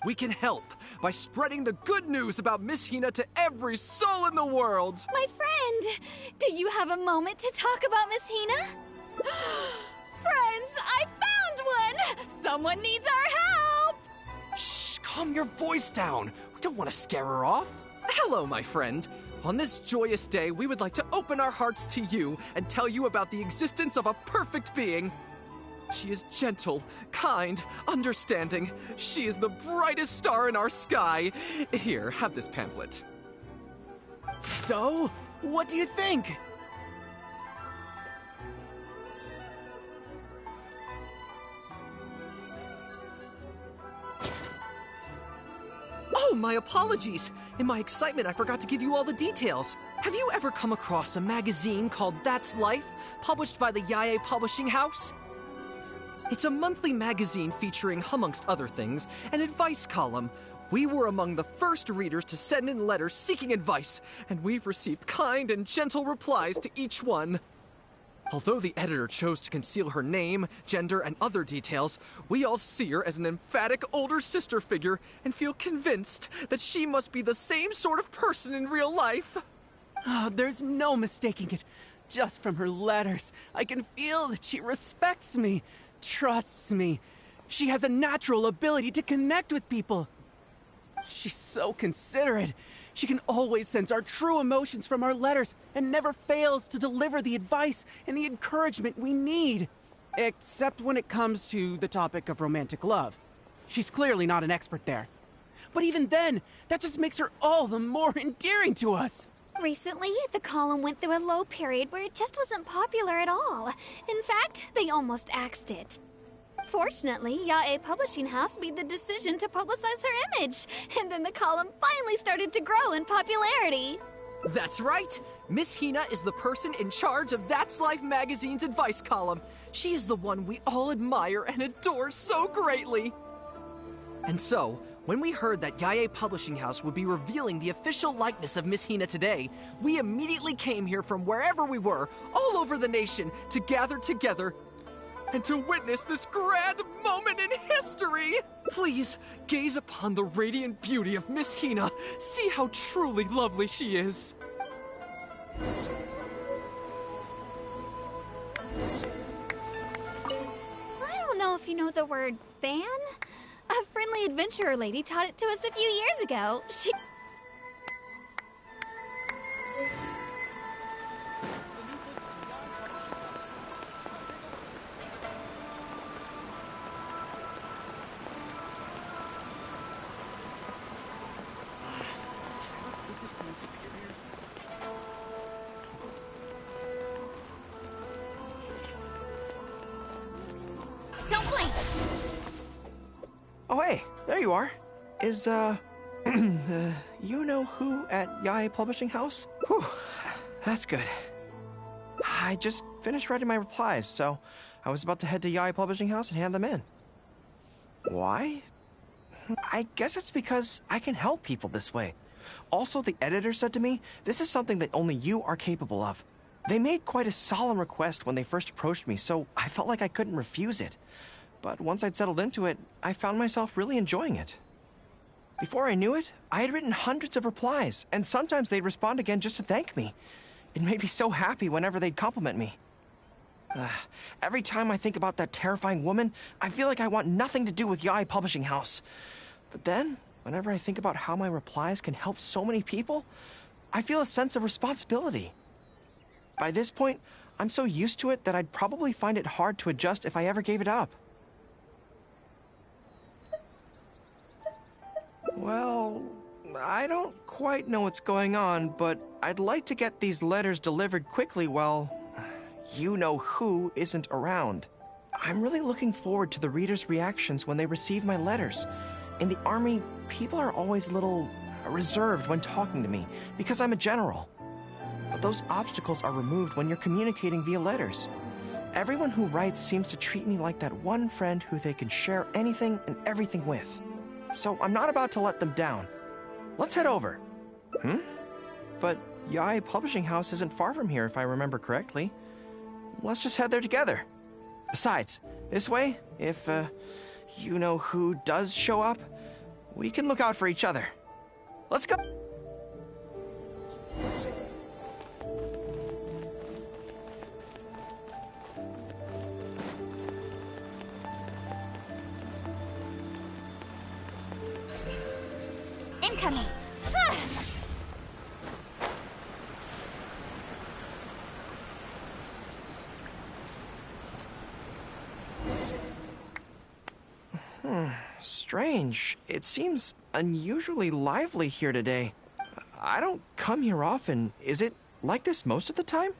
We can help by spreading the good news about Miss Hina to every soul in the world. My friend, do you have a moment to talk about Miss Hina? Friends, I found one! Someone needs our help! Shh, calm your voice down. We don't want to scare her off. Hello, my friend. On this joyous day, we would like to open our hearts to you and tell you about the existence of a perfect being. She is gentle, kind, understanding. She is the brightest star in our sky. Here, have this pamphlet. So, what do you think? Oh, my apologies! In my excitement, I forgot to give you all the details. Have you ever come across a magazine called That's Life, published by the Yae Publishing House? It's a monthly magazine featuring, amongst other things, an advice column. We were among the first readers to send in letters seeking advice, and we've received kind and gentle replies to each one. Although the editor chose to conceal her name, gender, and other details, we all see her as an emphatic older sister figure and feel convinced that she must be the same sort of person in real life. Oh, there's no mistaking it. Just from her letters, I can feel that she respects me, trusts me. She has a natural ability to connect with people. She's so considerate. She can always sense our true emotions from our letters and never fails to deliver the advice and the encouragement we need. Except when it comes to the topic of romantic love. She's clearly not an expert there. But even then, that just makes her all the more endearing to us. Recently, the column went through a low period where it just wasn't popular at all. In fact, they almost axed it. Fortunately, Yae Publishing House made the decision to publicize her image, and then the column finally started to grow in popularity. That's right! Miss Hina is the person in charge of That's Life magazine's advice column. She is the one we all admire and adore so greatly. And so, when we heard that Yae Publishing House would be revealing the official likeness of Miss Hina today, we immediately came here from wherever we were, all over the nation, to gather together and to witness this grand moment in history! Please, gaze upon the radiant beauty of Miss Hina. See how truly lovely she is. I don't know if you know the word fan. A friendly adventurer lady taught it to us a few years ago. She... Don't blink! Oh, hey, there you are. Is, you know who at Yae Publishing House? Whew, that's good. I just finished writing my replies, so I was about to head to Yae Publishing House and hand them in. Why? I guess it's because I can help people this way. Also, the editor said to me, this is something that only you are capable of. They made quite a solemn request when they first approached me, so I felt like I couldn't refuse it. But once I'd settled into it, I found myself really enjoying it. Before I knew it, I had written hundreds of replies, and sometimes they'd respond again just to thank me. It made me so happy whenever they'd compliment me. Every time I think about that terrifying woman, I feel like I want nothing to do with Yae Publishing House. But then, whenever I think about how my replies can help so many people, I feel a sense of responsibility. By this point, I'm so used to it that I'd probably find it hard to adjust if I ever gave it up. Well, I don't quite know what's going on, but I'd like to get these letters delivered quickly while you-know-who isn't around. I'm really looking forward to the readers' reactions when they receive my letters. In the army, people are always a little reserved when talking to me because I'm a general. But those obstacles are removed when you're communicating via letters. Everyone who writes seems to treat me like that one friend who they can share anything and everything with. So I'm not about to let them down. Let's head over. But Yae Publishing House isn't far from here, if I remember correctly. Let's just head there together. Besides, this way, if, you know who does show up, we can look out for each other. Let's go! Incoming! Strange. It seems unusually lively here today. I don't come here often. Is it like this most of the time?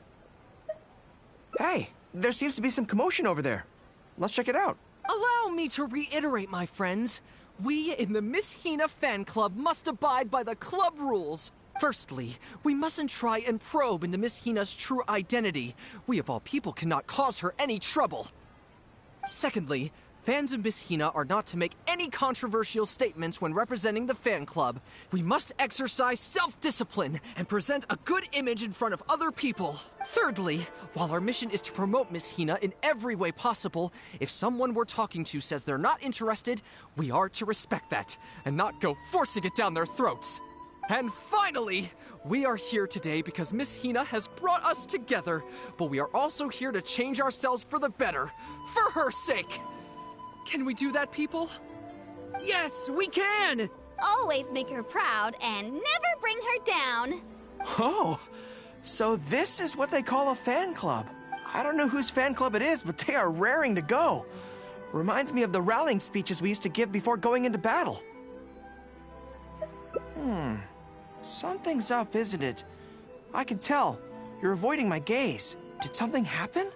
Hey, there seems to be some commotion over there. Let's check it out. Allow me to reiterate, my friends. We in the Miss Hina fan club must abide by the club rules. Firstly, we mustn't try and probe into Miss Hina's true identity. We of all people cannot cause her any trouble. Secondly, fans of Miss Hina are not to make any controversial statements when representing the fan club. We must exercise self-discipline and present a good image in front of other people. Thirdly, while our mission is to promote Miss Hina in every way possible, if someone we're talking to says they're not interested, we are to respect that and not go forcing it down their throats. And finally, we are here today because Miss Hina has brought us together, but we are also here to change ourselves for the better, for her sake. Can we do that, people? Yes, we can! Always make her proud and never bring her down. Oh, so this is what they call a fan club. I don't know whose fan club it is, but they are raring to go. Reminds me of the rallying speeches we used to give before going into battle. Something's up, isn't it? I can tell. You're avoiding my gaze. Did something happen?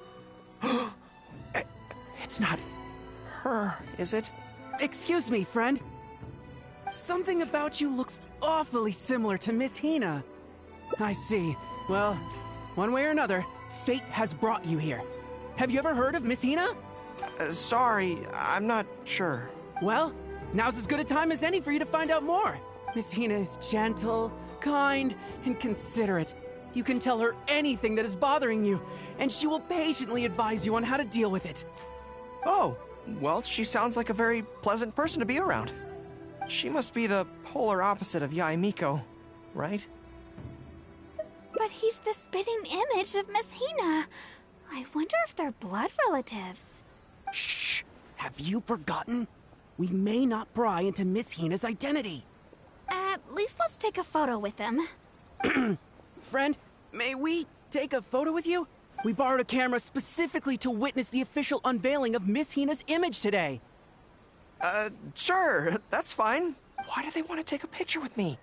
It's not her, is it? Excuse me, friend. Something about you looks awfully similar to Miss Hina. I see. Well, one way or another, fate has brought you here. Have you ever heard of Miss Hina? Sorry, I'm not sure. Well, now's as good a time as any for you to find out more. Miss Hina is gentle, kind, and considerate. You can tell her anything that is bothering you, and she will patiently advise you on how to deal with it. Oh, well, she sounds like a very pleasant person to be around. She must be the polar opposite of Yae Miko, right? But he's the spitting image of Miss Hina. I wonder if they're blood relatives. Shh! Have you forgotten? We may not pry into Miss Hina's identity. At least let's take a photo with them. Friend, may we take a photo with you? We borrowed a camera specifically to witness the official unveiling of Miss Hina's image today. Sure, that's fine. Why do they want to take a picture with me?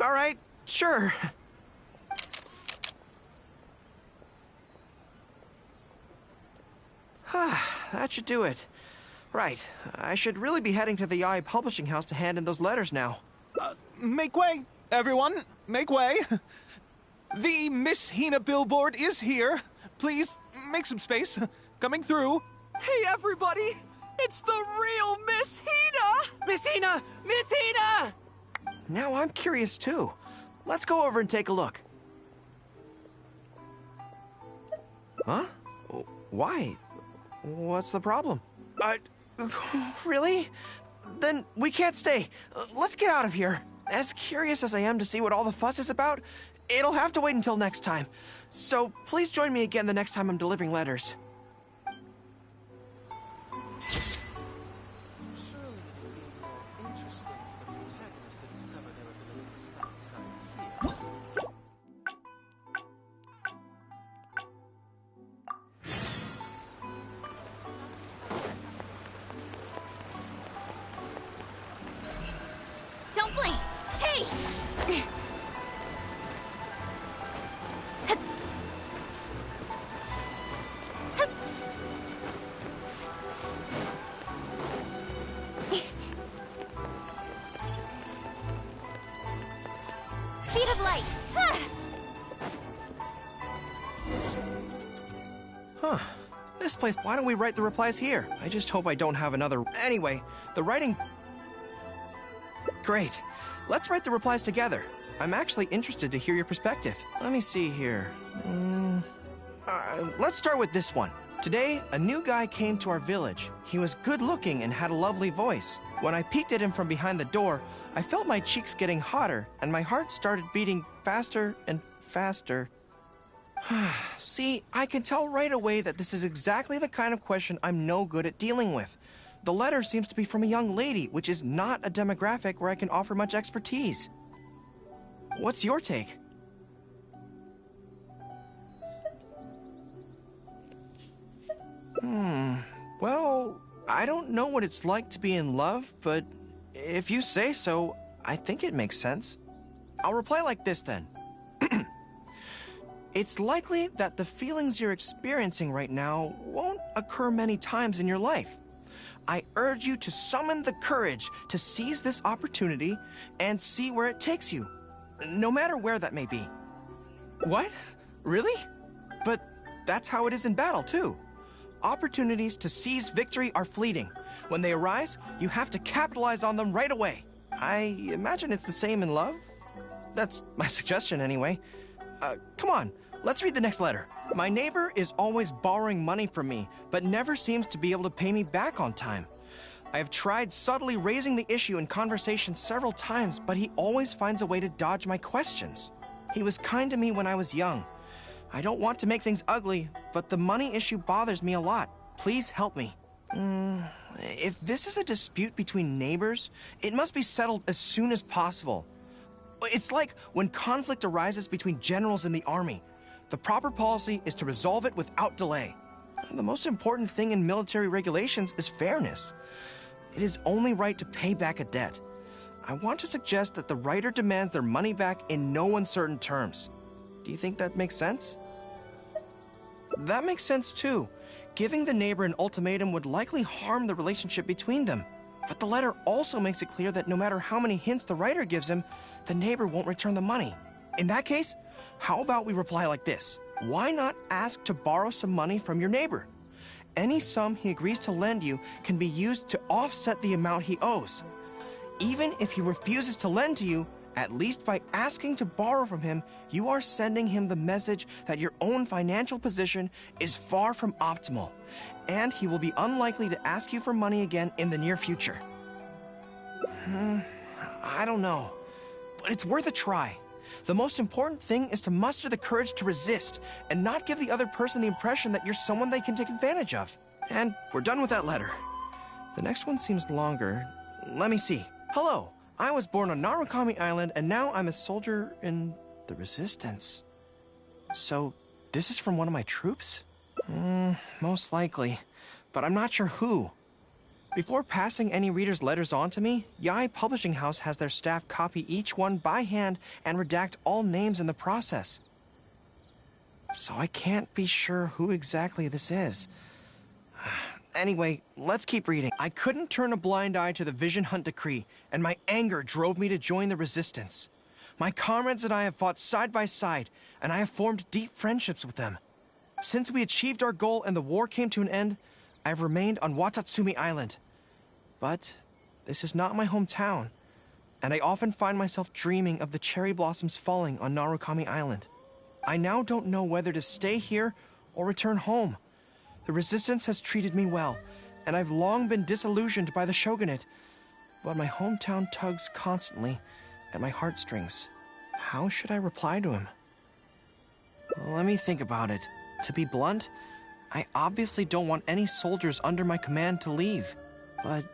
All right, sure. That should do it. Right, I should really be heading to the Yae Publishing House to hand in those letters now. Make way, everyone. Make way. The Miss Hina billboard is here. Please, make some space. Coming through. Hey, everybody! It's the real Miss Hina! Miss Hina! Miss Hina! Now I'm curious too. Let's go over and take a look. Huh? Why? What's the problem? Really? Then we can't stay. Let's get out of here. As curious as I am to see what all the fuss is about, it'll have to wait until next time. So please join me again the next time I'm delivering letters. Don't blink! Hey! Speed of light! Huh. This place, why don't we write the replies here? I just hope I don't have another... Anyway, the writing... Great. Let's write the replies together. I'm actually interested to hear your perspective. Let me see here. Let's start with this one. Today, a new guy came to our village. He was good looking and had a lovely voice. When I peeked at him from behind the door, I felt my cheeks getting hotter and my heart started beating faster and faster. See, I can tell right away that this is exactly the kind of question I'm no good at dealing with. The letter seems to be from a young lady, which is not a demographic where I can offer much expertise. What's your take? Well, I don't know what it's like to be in love, but if you say so, I think it makes sense. I'll reply like this then. It's likely that the feelings you're experiencing right now won't occur many times in your life. I urge you to summon the courage to seize this opportunity and see where it takes you, no matter where that may be. What? Really? But that's how it is in battle, too. Opportunities to seize victory are fleeting. When they arise, you have to capitalize on them right away. I imagine it's the same in love. That's my suggestion, anyway. Come on, let's read the next letter. My neighbor is always borrowing money from me, but never seems to be able to pay me back on time. I have tried subtly raising the issue in conversation several times, but he always finds a way to dodge my questions. He was kind to me when I was young. I don't want to make things ugly, but the money issue bothers me a lot. Please help me. If this is a dispute between neighbors, it must be settled as soon as possible. It's like when conflict arises between generals in the army. The proper policy is to resolve it without delay. The most important thing in military regulations is fairness. It is only right to pay back a debt. I want to suggest that the writer demands their money back in no uncertain terms. Do you think that makes sense? That makes sense too. Giving the neighbor an ultimatum would likely harm the relationship between them. But the letter also makes it clear that no matter how many hints the writer gives him, the neighbor won't return the money. In that case, how about we reply like this? Why not ask to borrow some money from your neighbor? Any sum he agrees to lend you can be used to offset the amount he owes. Even if he refuses to lend to you, at least by asking to borrow from him, you are sending him the message that your own financial position is far from optimal, and he will be unlikely to ask you for money again in the near future. I don't know, but it's worth a try. The most important thing is to muster the courage to resist and not give the other person the impression that you're someone they can take advantage of. And we're done with that letter. The next one seems longer. Let me see. Hello. I was born on Narukami Island, and now I'm a soldier in the Resistance. So, this is from one of my troops? Most likely, but I'm not sure who. Before passing any reader's letters on to me, Yae Publishing House has their staff copy each one by hand and redact all names in the process. So I can't be sure who exactly this is. Anyway, let's keep reading. I couldn't turn a blind eye to the Vision Hunt Decree, and my anger drove me to join the Resistance. My comrades and I have fought side by side, and I have formed deep friendships with them. Since we achieved our goal and the war came to an end, I have remained on Watatsumi Island. But this is not my hometown, and I often find myself dreaming of the cherry blossoms falling on Narukami Island. I now don't know whether to stay here or return home. The Resistance has treated me well, and I've long been disillusioned by the shogunate, but my hometown tugs constantly at my heartstrings. How should I reply to him? Let me think about it. To be blunt, I obviously don't want any soldiers under my command to leave. But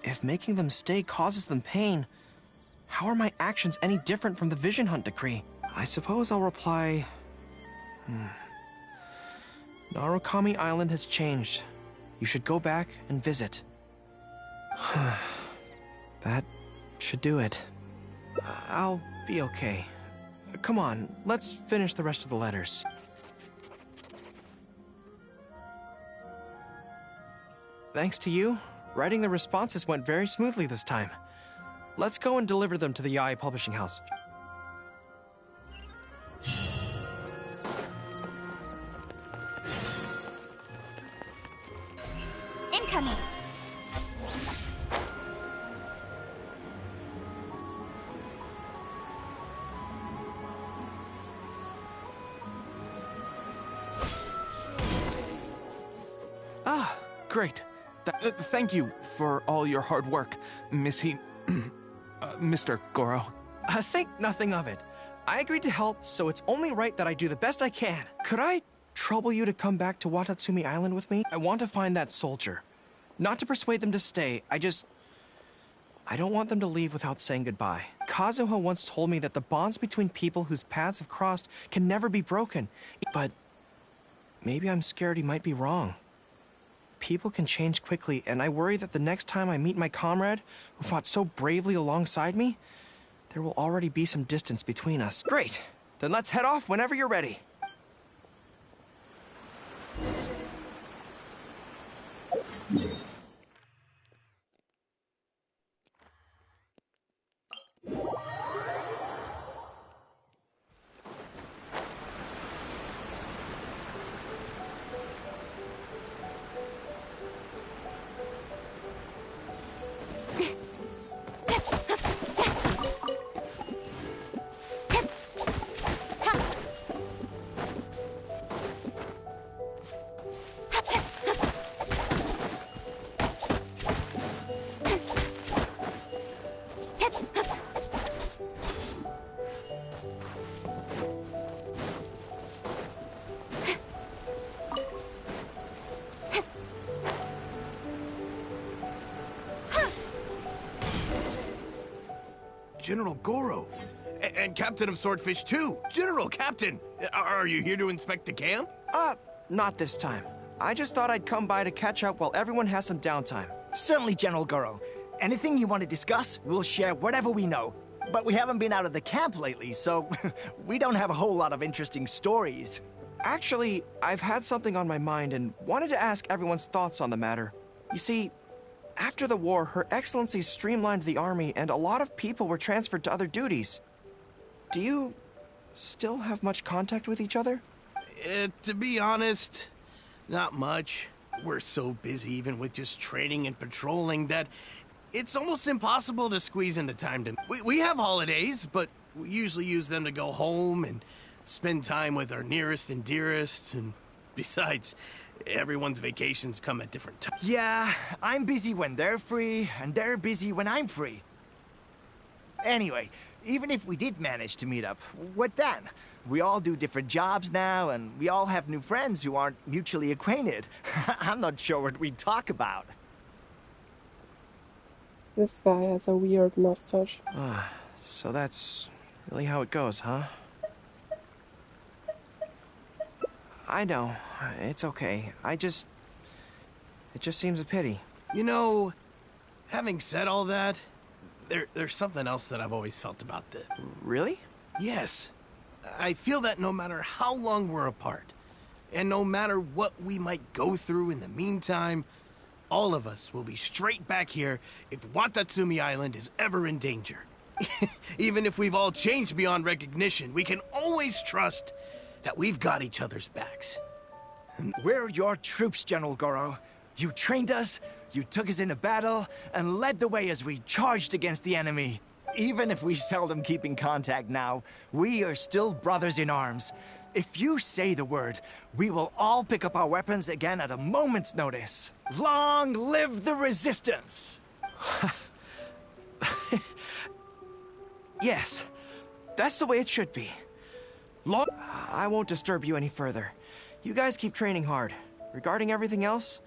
if making them stay causes them pain, how are my actions any different from the Vision Hunt Decree? I suppose I'll reply... Narukami Island has changed. You should go back and visit. That should do it. I'll be okay. Come on, let's finish the rest of the letters. Thanks to you, writing the responses went very smoothly this time. Let's go and deliver them to the Yae Publishing House. Incoming. Great. Thank you for all your hard work, Mr. Goro. Think nothing of it. I agreed to help, so it's only right that I do the best I can. Could I trouble you to come back to Watatsumi Island with me? I want to find that soldier. Not to persuade them to stay, I don't want them to leave without saying goodbye. Kazuha once told me that the bonds between people whose paths have crossed can never be broken. But maybe I'm scared he might be wrong. People can change quickly, and I worry that the next time I meet my comrade, who fought so bravely alongside me, there will already be some distance between us. Great. Then let's head off whenever you're ready. General Goro. And Captain of Swordfish too. General Captain, are you here to inspect the camp? Not this time. I just thought I'd come by to catch up while everyone has some downtime. Certainly, General Goro. Anything you want to discuss, we'll share whatever we know. But we haven't been out of the camp lately, so we don't have a whole lot of interesting stories. Actually, I've had something on my mind and wanted to ask everyone's thoughts on the matter. You see, after the war, Her Excellency streamlined the army and a lot of people were transferred to other duties. Do you still have much contact with each other? To be honest, not much. We're so busy even with just training and patrolling that it's almost impossible to squeeze in the time to... We have holidays, but we usually use them to go home and spend time with our nearest and dearest, and besides, everyone's vacations come at different times. Yeah, I'm busy when they're free, and they're busy when I'm free. Anyway, even if we did manage to meet up, what then? We all do different jobs now, and we all have new friends who aren't mutually acquainted. I'm not sure what we'd talk about. This guy has a weird mustache. So that's really how it goes, huh? I know. It's okay. It just seems a pity. You know, having said all that, there's something else that I've always felt about this. Really? Yes. I feel that no matter how long we're apart, and no matter what we might go through in the meantime, all of us will be straight back here if Watatsumi Island is ever in danger. Even if we've all changed beyond recognition, we can always trust that we've got each other's backs. We're your troops, General Goro. You trained us, you took us into battle, and led the way as we charged against the enemy. Even if we seldom keep in contact now, we are still brothers in arms. If you say the word, we will all pick up our weapons again at a moment's notice. Long live the resistance! Yes, that's the way it should be. I won't disturb you any further. You guys keep training hard. Regarding everything else,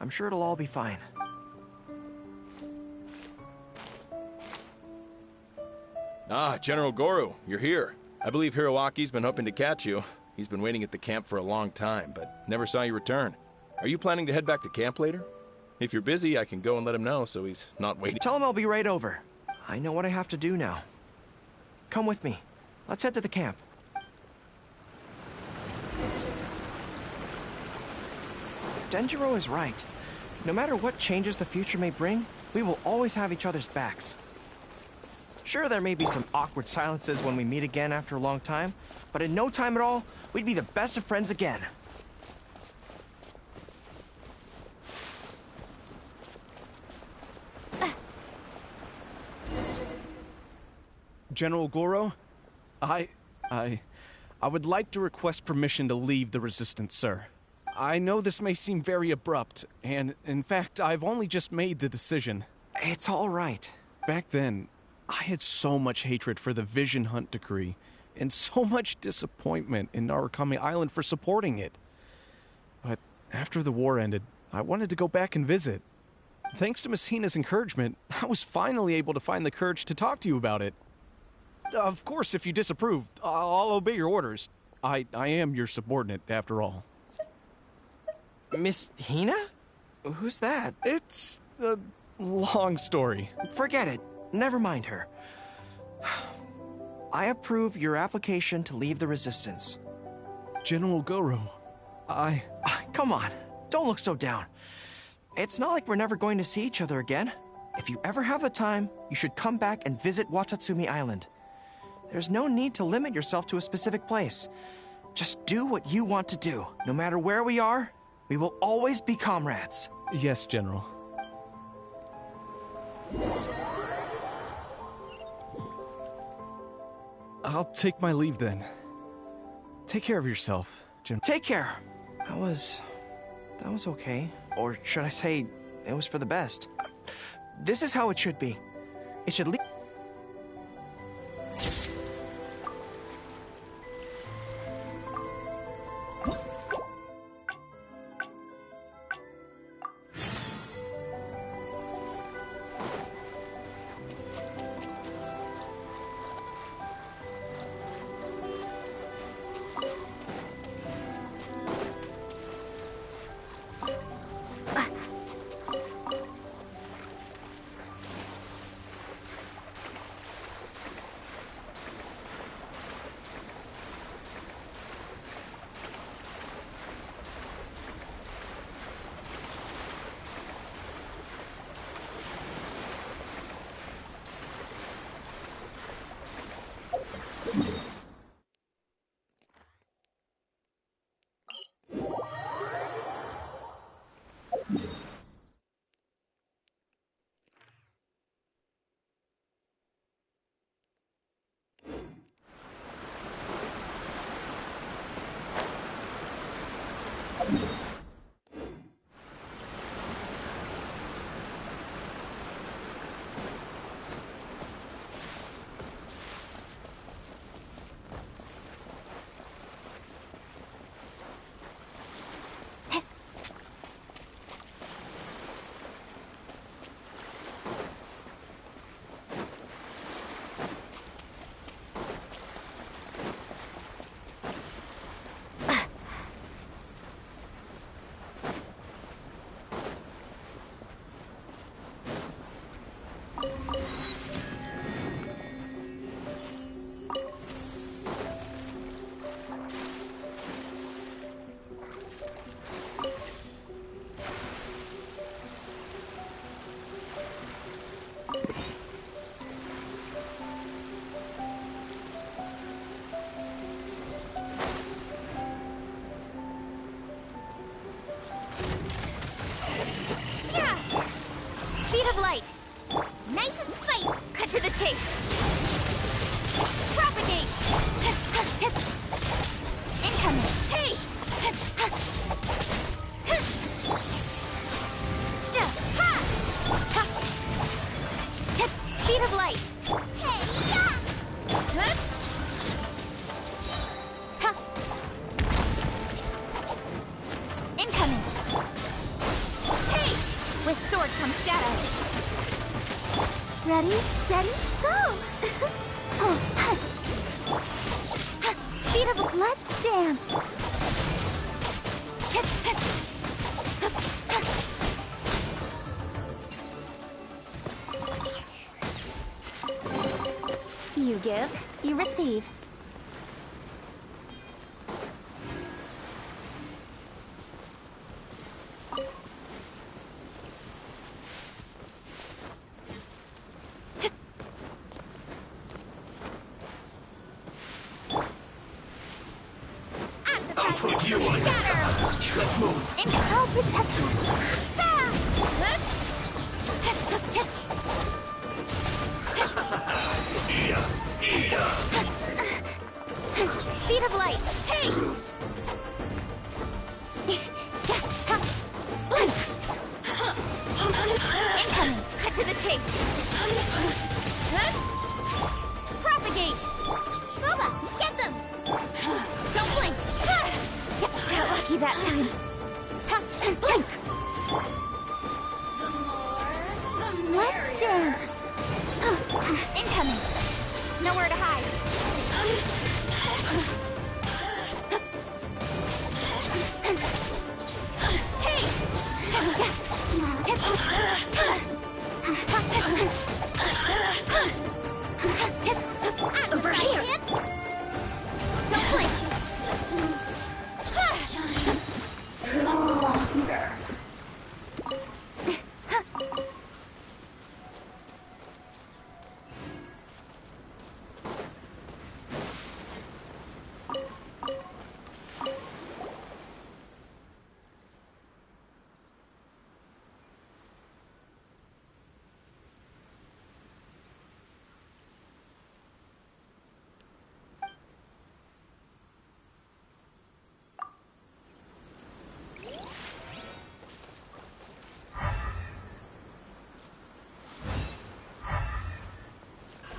I'm sure it'll all be fine. Ah, General Goro, you're here. I believe Hiroaki's been hoping to catch you. He's been waiting at the camp for a long time, but never saw you return. Are you planning to head back to camp later? If you're busy, I can go and let him know so he's not waiting. Tell him I'll be right over. I know what I have to do now. Come with me. Let's head to the camp. Denjiro is right. No matter what changes the future may bring, we will always have each other's backs. Sure, there may be some awkward silences when we meet again after a long time, but in no time at all, we'd be the best of friends again. General Goro, I would like to request permission to leave the Resistance, sir. I know this may seem very abrupt, and in fact, I've only just made the decision. It's all right. Back then, I had so much hatred for the Vision Hunt decree, and so much disappointment in Narukami Island for supporting it. But after the war ended, I wanted to go back and visit. Thanks to Miss Hina's encouragement, I was finally able to find the courage to talk to you about it. Of course, if you disapprove, I'll obey your orders. I am your subordinate, after all. Miss Hina? Who's that? It's a long story. Forget it. Never mind her. I approve your application to leave the Resistance. General Goro, Come on, don't look so down. It's not like we're never going to see each other again. If you ever have the time, you should come back and visit Watatsumi Island. There's no need to limit yourself to a specific place. Just do what you want to do. No matter where we are, we will always be comrades. Yes, General. I'll take my leave then. Take care of yourself, General. Take care. That was okay. Or should I say, it was for the best. This is how it should be. It should leave. Speed of light. Nice and spicy. Cut to the chase. Propagate. Incoming. Hey. Speed of light. Hey. Incoming. Hey. With sword comes shadow. Ready, steady, go! Speed of a let's dance. You give, you receive. I'll put you on your guard. Let's move. I'll protect you. Speed of light. Hey! Propagate! Booba, get them! Don't blink! Got lucky that time. Blink! Let's dance! Incoming! Nowhere to hide. Hey! Over here! Don't blink! No longer.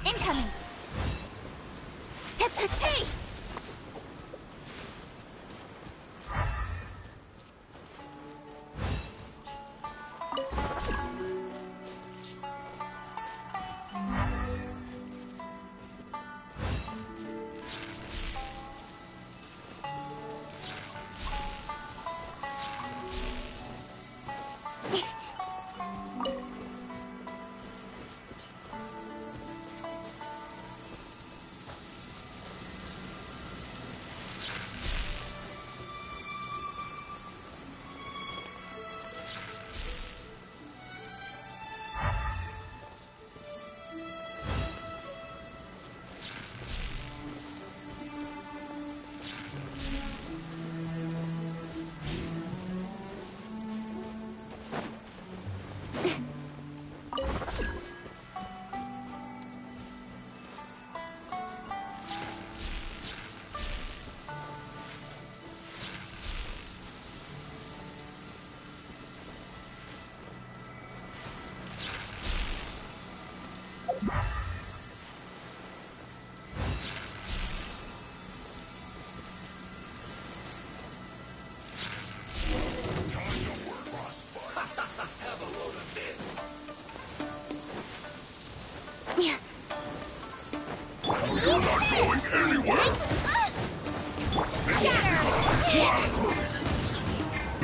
Incoming! Hey!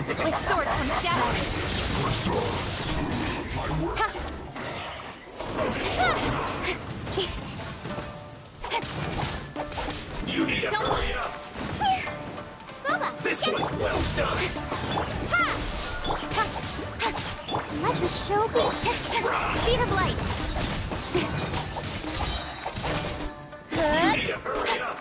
With sword comes shadow. You need to hurry up. Booba, This was well done. Let the show begin. Speed of light. You need to hurry up.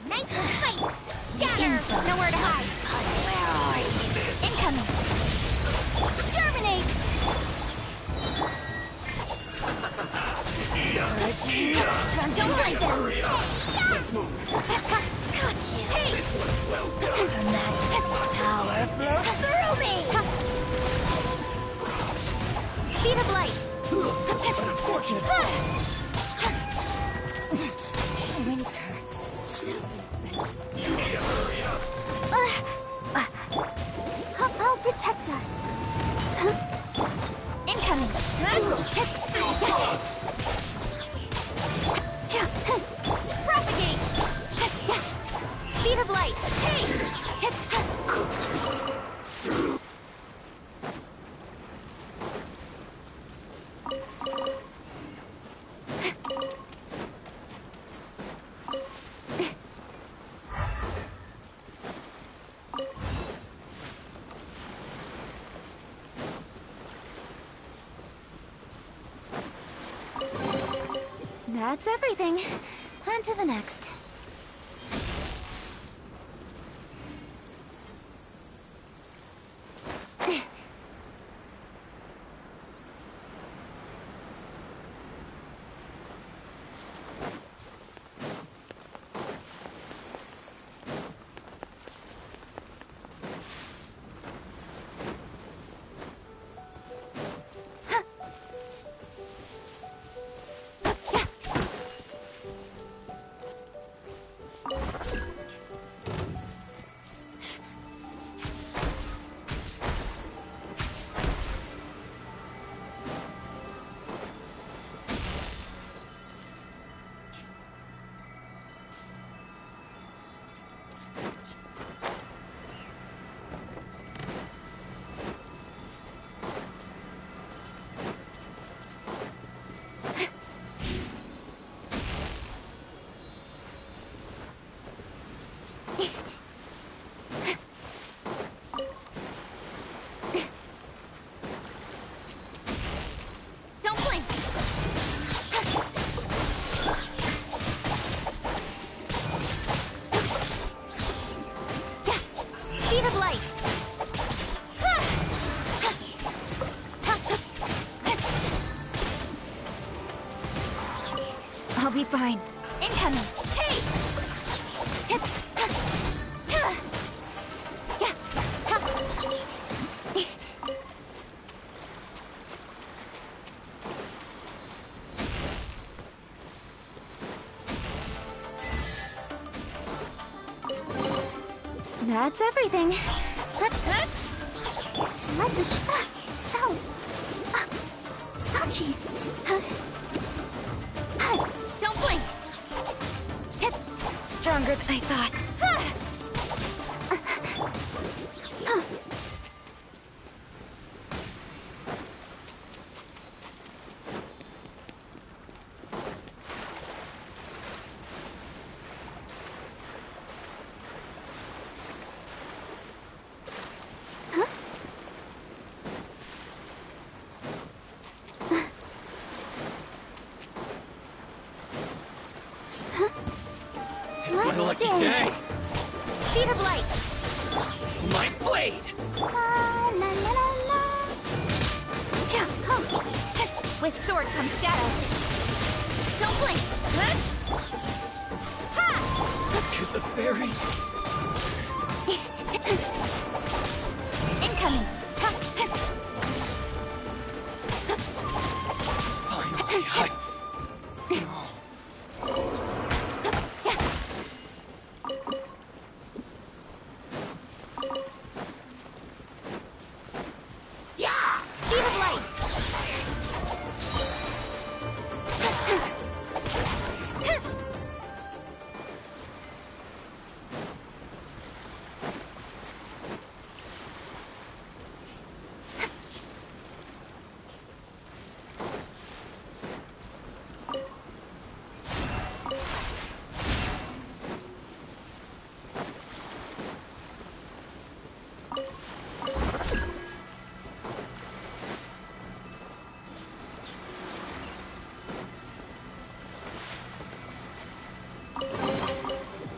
Nice fight! Got her! Nowhere to hide! Where are you? Incoming! Germinate! Don't blink! Let's move. Gotcha! Hey! This was well done. Her Majesty's power flows through me! Speed of light! Unfortunate. Winter. You need to hurry up. protect us. Incoming. Propagate. Speed of light. That's everything. On to the next. Don't blink. Speed of light. I'll be fine. Incoming. Hey! That's everything. Let the Ow! Ouchie! Don't blink! Stronger than I thought. It's my lucky day. Speed of light. My blade. With sword comes shadow. Don't blink. Ha! To the berry. Incoming. Finally, Speed of light.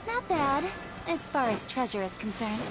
Not bad, as far as treasure is concerned.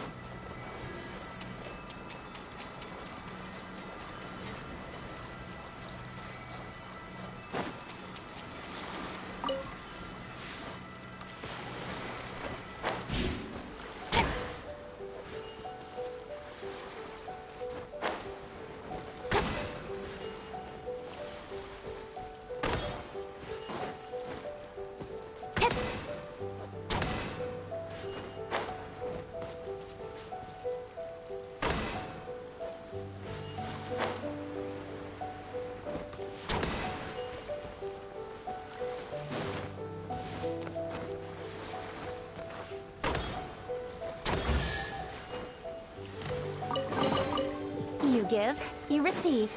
give, you receive.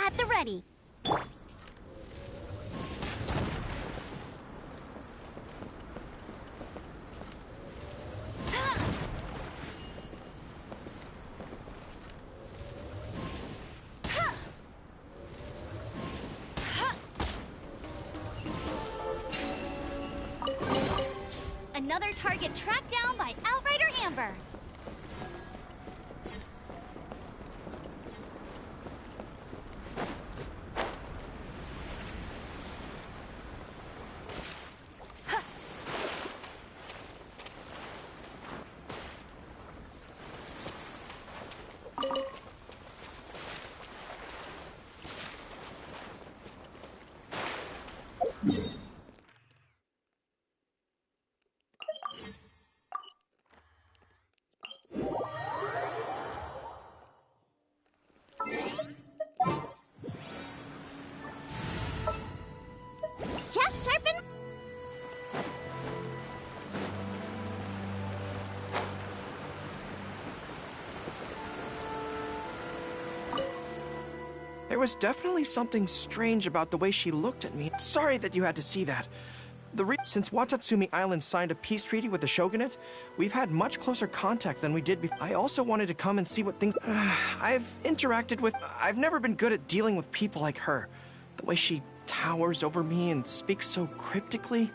At the ready. Another target tracked down by Outrider Amber. Just sharpen. There was definitely something strange about the way she looked at me. Sorry that you had to see that. Since Watatsumi Island signed a peace treaty with the shogunate, we've had much closer contact than we did before. I also wanted to come and see what things... I've never been good at dealing with people like her. The way she towers over me and speaks so cryptically.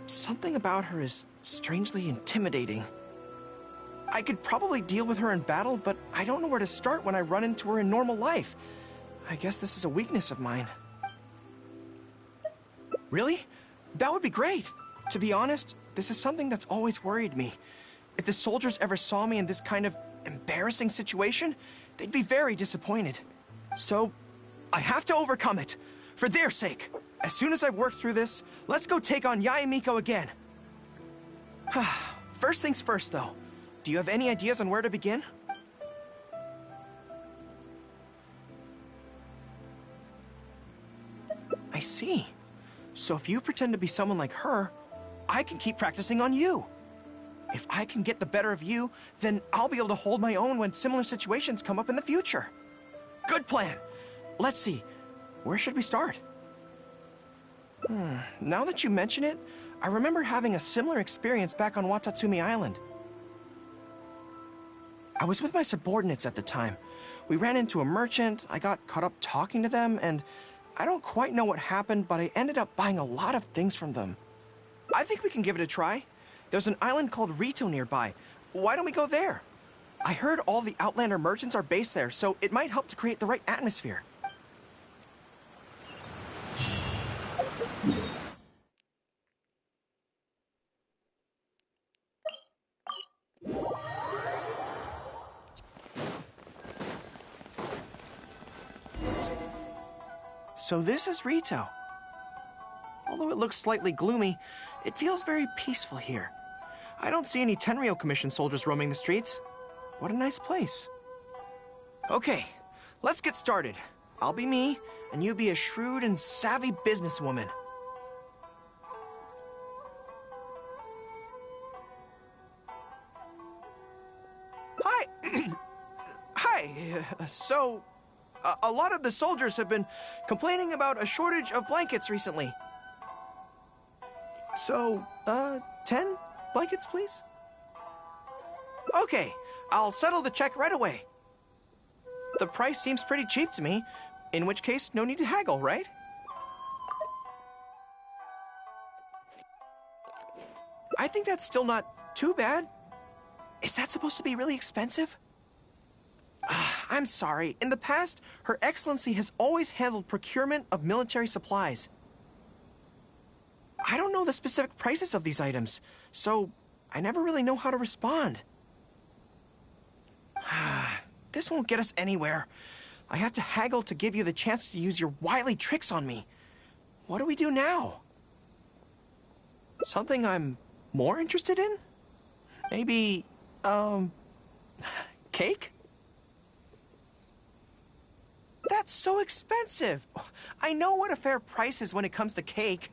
Something about her is strangely intimidating. I could probably deal with her in battle, but I don't know where to start when I run into her in normal life. I guess this is a weakness of mine. Really? That would be great. To be honest, this is something that's always worried me. If the soldiers ever saw me in this kind of embarrassing situation, they'd be very disappointed. So, I have to overcome it. For their sake. As soon as I've worked through this, let's go take on Yae Miko again. First things first, though. Do you have any ideas on where to begin? I see. So if you pretend to be someone like her, I can keep practicing on you. If I can get the better of you, then I'll be able to hold my own when similar situations come up in the future. Good plan. Let's see. Where should we start? Now that you mention it, I remember having a similar experience back on Watatsumi Island. I was with my subordinates at the time. We ran into a merchant, I got caught up talking to them, and I don't quite know what happened, but I ended up buying a lot of things from them. I think we can give it a try. There's an island called Rito nearby. Why don't we go there? I heard all the Outlander merchants are based there, so it might help to create the right atmosphere. So this is Rito. Although it looks slightly gloomy, it feels very peaceful here. I don't see any Tenryou Commission soldiers roaming the streets. What a nice place. Okay, let's get started. I'll be me, and you be a shrewd and savvy businesswoman. Hi! Hi, so... A lot of the soldiers have been complaining about a shortage of blankets recently. So, 10 blankets, please? Okay, I'll settle the check right away. The price seems pretty cheap to me, in which case, no need to haggle, right? I think that's still not too bad. Is that supposed to be really expensive? I'm sorry. In the past, Her Excellency has always handled procurement of military supplies. I don't know the specific prices of these items, so I never really know how to respond. This won't get us anywhere. I have to haggle to give you the chance to use your wily tricks on me. What do we do now? Something I'm more interested in? Maybe, cake? That's so expensive! I know what a fair price is when it comes to cake.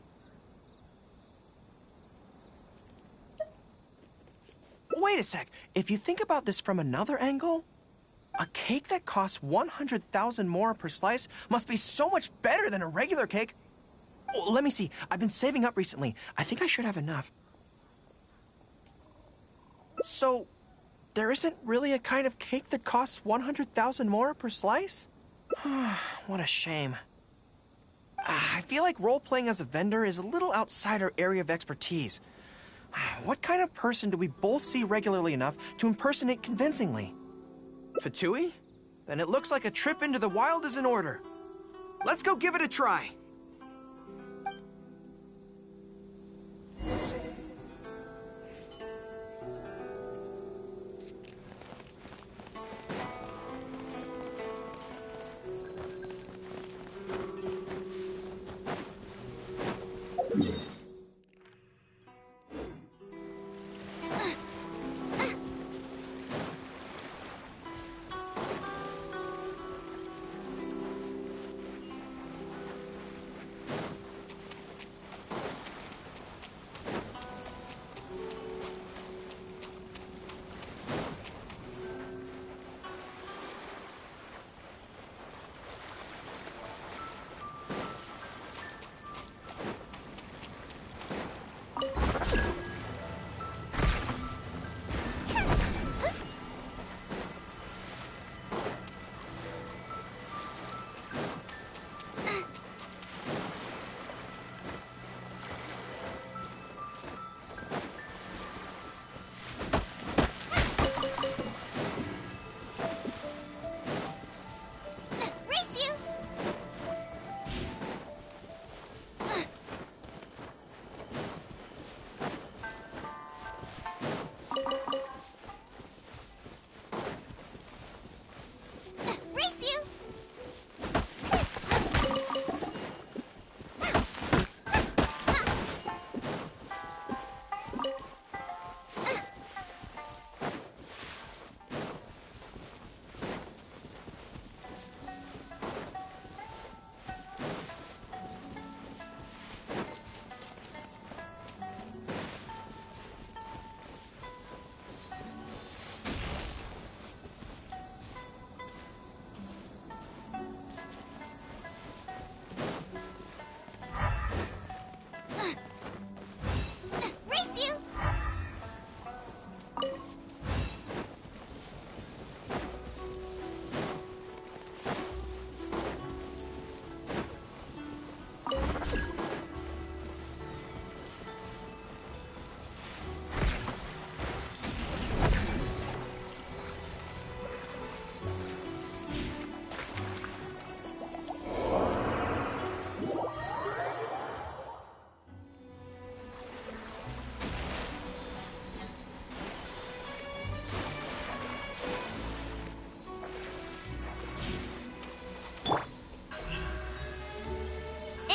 Wait a sec. If you think about this from another angle, a cake that costs 100,000 more per slice must be so much better than a regular cake. Oh, let me see. I've been saving up recently. I think I should have enough. So, there isn't really a kind of cake that costs 100,000 more per slice? What a shame. I feel like role-playing as a vendor is a little outside our area of expertise. What kind of person do we both see regularly enough to impersonate convincingly? Fatui? Then it looks like a trip into the wild is in order. Let's go give it a try.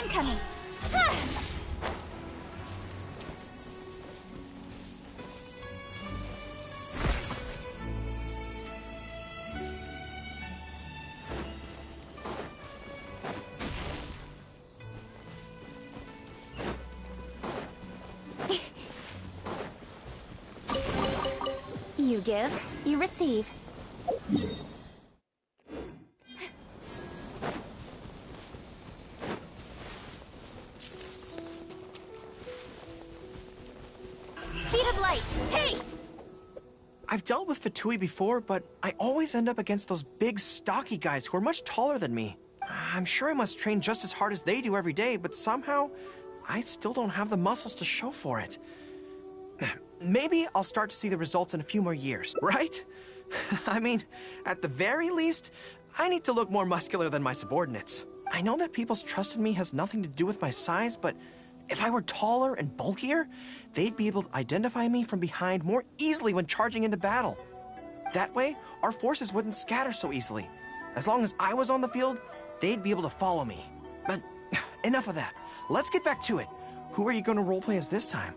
Incoming! You give, you receive. Speed of light! Hey! I've dealt with Fatui before, but I always end up against those big, stocky guys who are much taller than me. I'm sure I must train just as hard as they do every day, but somehow, I still don't have the muscles to show for it. Maybe I'll start to see the results in a few more years, right? I mean, at the very least, I need to look more muscular than my subordinates. I know that people's trust in me has nothing to do with my size, but if I were taller and bulkier, they'd be able to identify me from behind more easily when charging into battle. That way, our forces wouldn't scatter so easily. As long as I was on the field, they'd be able to follow me. But enough of that. Let's get back to it. Who are you going to roleplay as this time?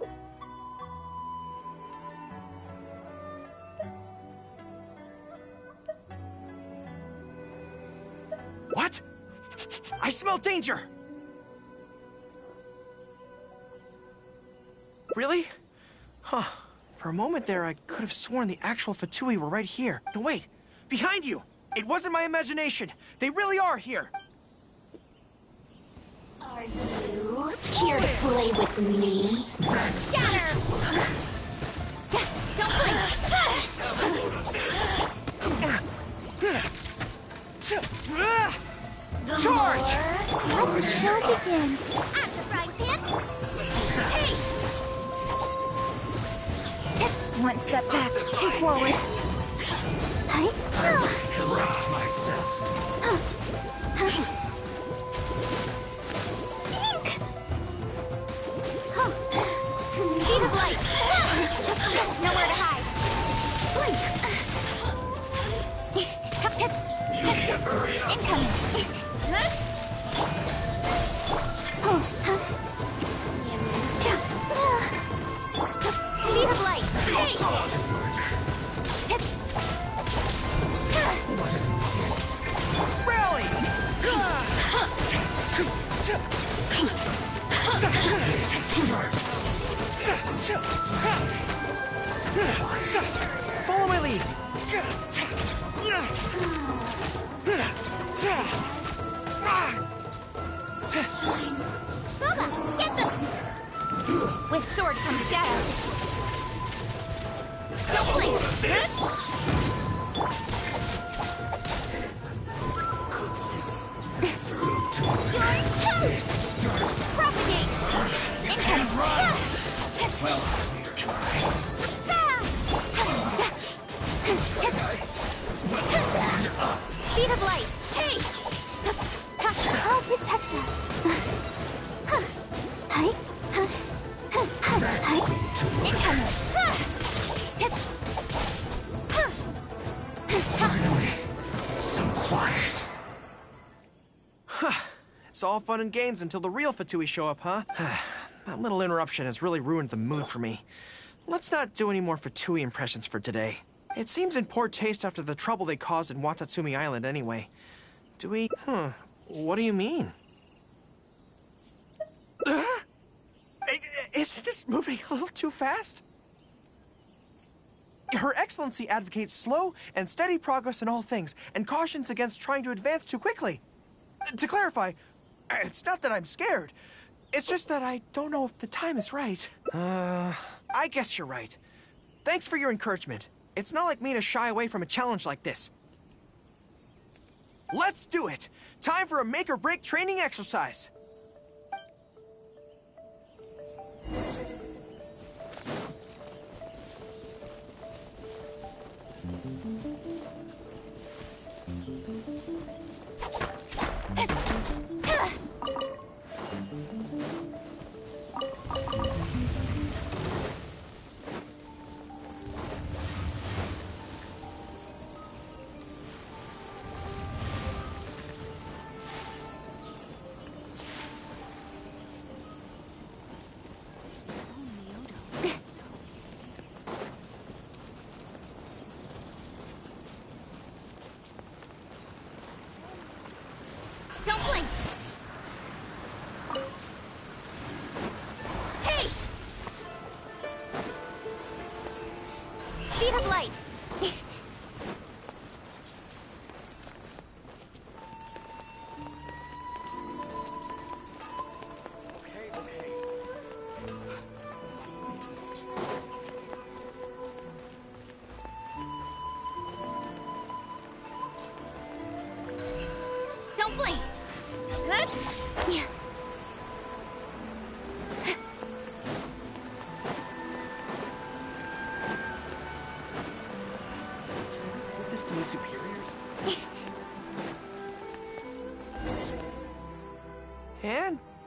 What? I smell danger! Really? Huh. For a moment there, I could have sworn the actual Fatui were right here. No, wait. Behind you! It wasn't my imagination. They really are here. Are you here to play with me? Scatter! Don't blink! Charge! Let the show begin. At the frying pan. Hey! One step back, two forward. Hey! I must correct myself. Ink! Speed of light! Nowhere to hide. Blink! You need to hurry up. Incoming! Speed of light! Hey! Rally! Follow my lead! Booba, get them! With sword comes shadow. Don't blink! You're toast! Propagate! Incoming! Well, we'll try. Speed of light! Hey! I'll protect us. Hi. Incoming! Finally, so quiet. It's all fun and games until the real Fatui show up, huh? That little interruption has really ruined the mood for me. Let's not do any more Fatui impressions for today. It seems in poor taste after the trouble they caused in Watatsumi Island anyway. Do we... What do you mean? Isn't this moving a little too fast? Her Excellency advocates slow and steady progress in all things, and cautions against trying to advance too quickly. To clarify, it's not that I'm scared. It's just that I don't know if the time is right. I guess you're right. Thanks for your encouragement. It's not like me to shy away from a challenge like this. Let's do it! Time for a make-or-break training exercise.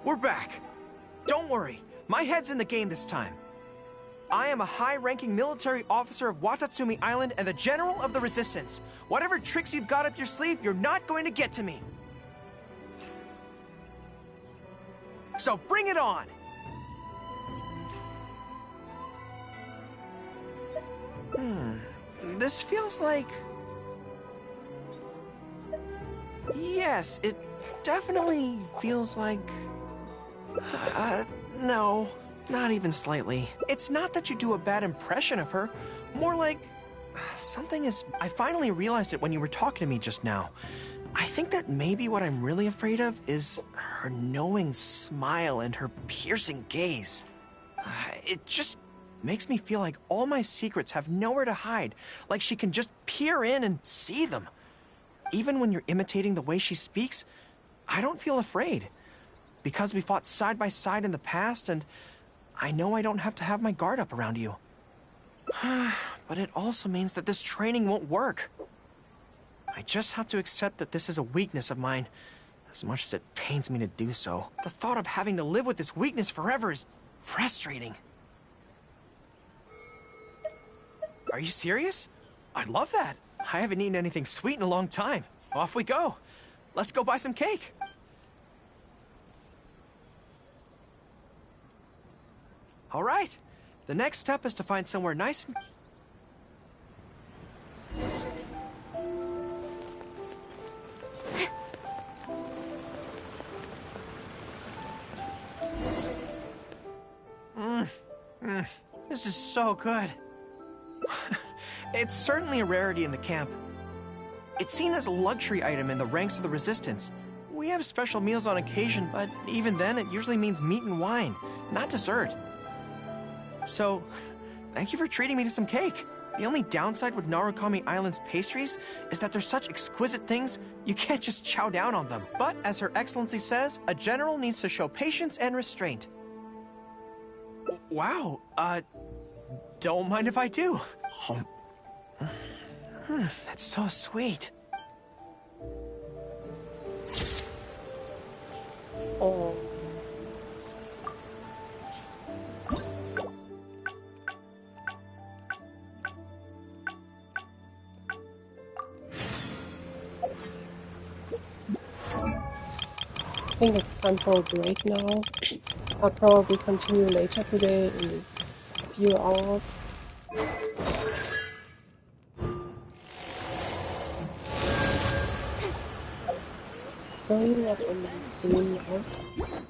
we're back. Don't worry, my head's in the game this time. I am a high-ranking military officer of Watatsumi Island and the General of the Resistance. Whatever tricks you've got up your sleeve, you're not going to get to me. So bring it on! This feels like... Yes, it definitely feels like... no, not even slightly. It's not that you do a bad impression of her, more like... something is... I finally realized it when you were talking to me just now. I think that maybe what I'm really afraid of is her knowing smile and her piercing gaze. It just makes me feel like all my secrets have nowhere to hide, like she can just peer in and see them. Even when you're imitating the way she speaks, I don't feel afraid. Because we fought side by side in the past, and I know I don't have to have my guard up around you. But it also means that this training won't work. I just have to accept that this is a weakness of mine, as much as it pains me to do so. The thought of having to live with this weakness forever is frustrating. Are you serious? I'd love that. I haven't eaten anything sweet in a long time. Off we go. Let's go buy some cake. All right. The next step is to find somewhere nice and... This is so good. It's certainly a rarity in the camp. It's seen as a luxury item in the ranks of the Resistance. We have special meals on occasion, but even then it usually means meat and wine, not dessert. So, thank you for treating me to some cake. The only downside with Narukami Island's pastries is that they're such exquisite things, you can't just chow down on them. But as Her Excellency says, a general needs to show patience and restraint. Wow, don't mind if I do. That's so sweet. Oh. I think it's time for a break now. I'll probably continue later today in a few hours. So you're not on the stream now?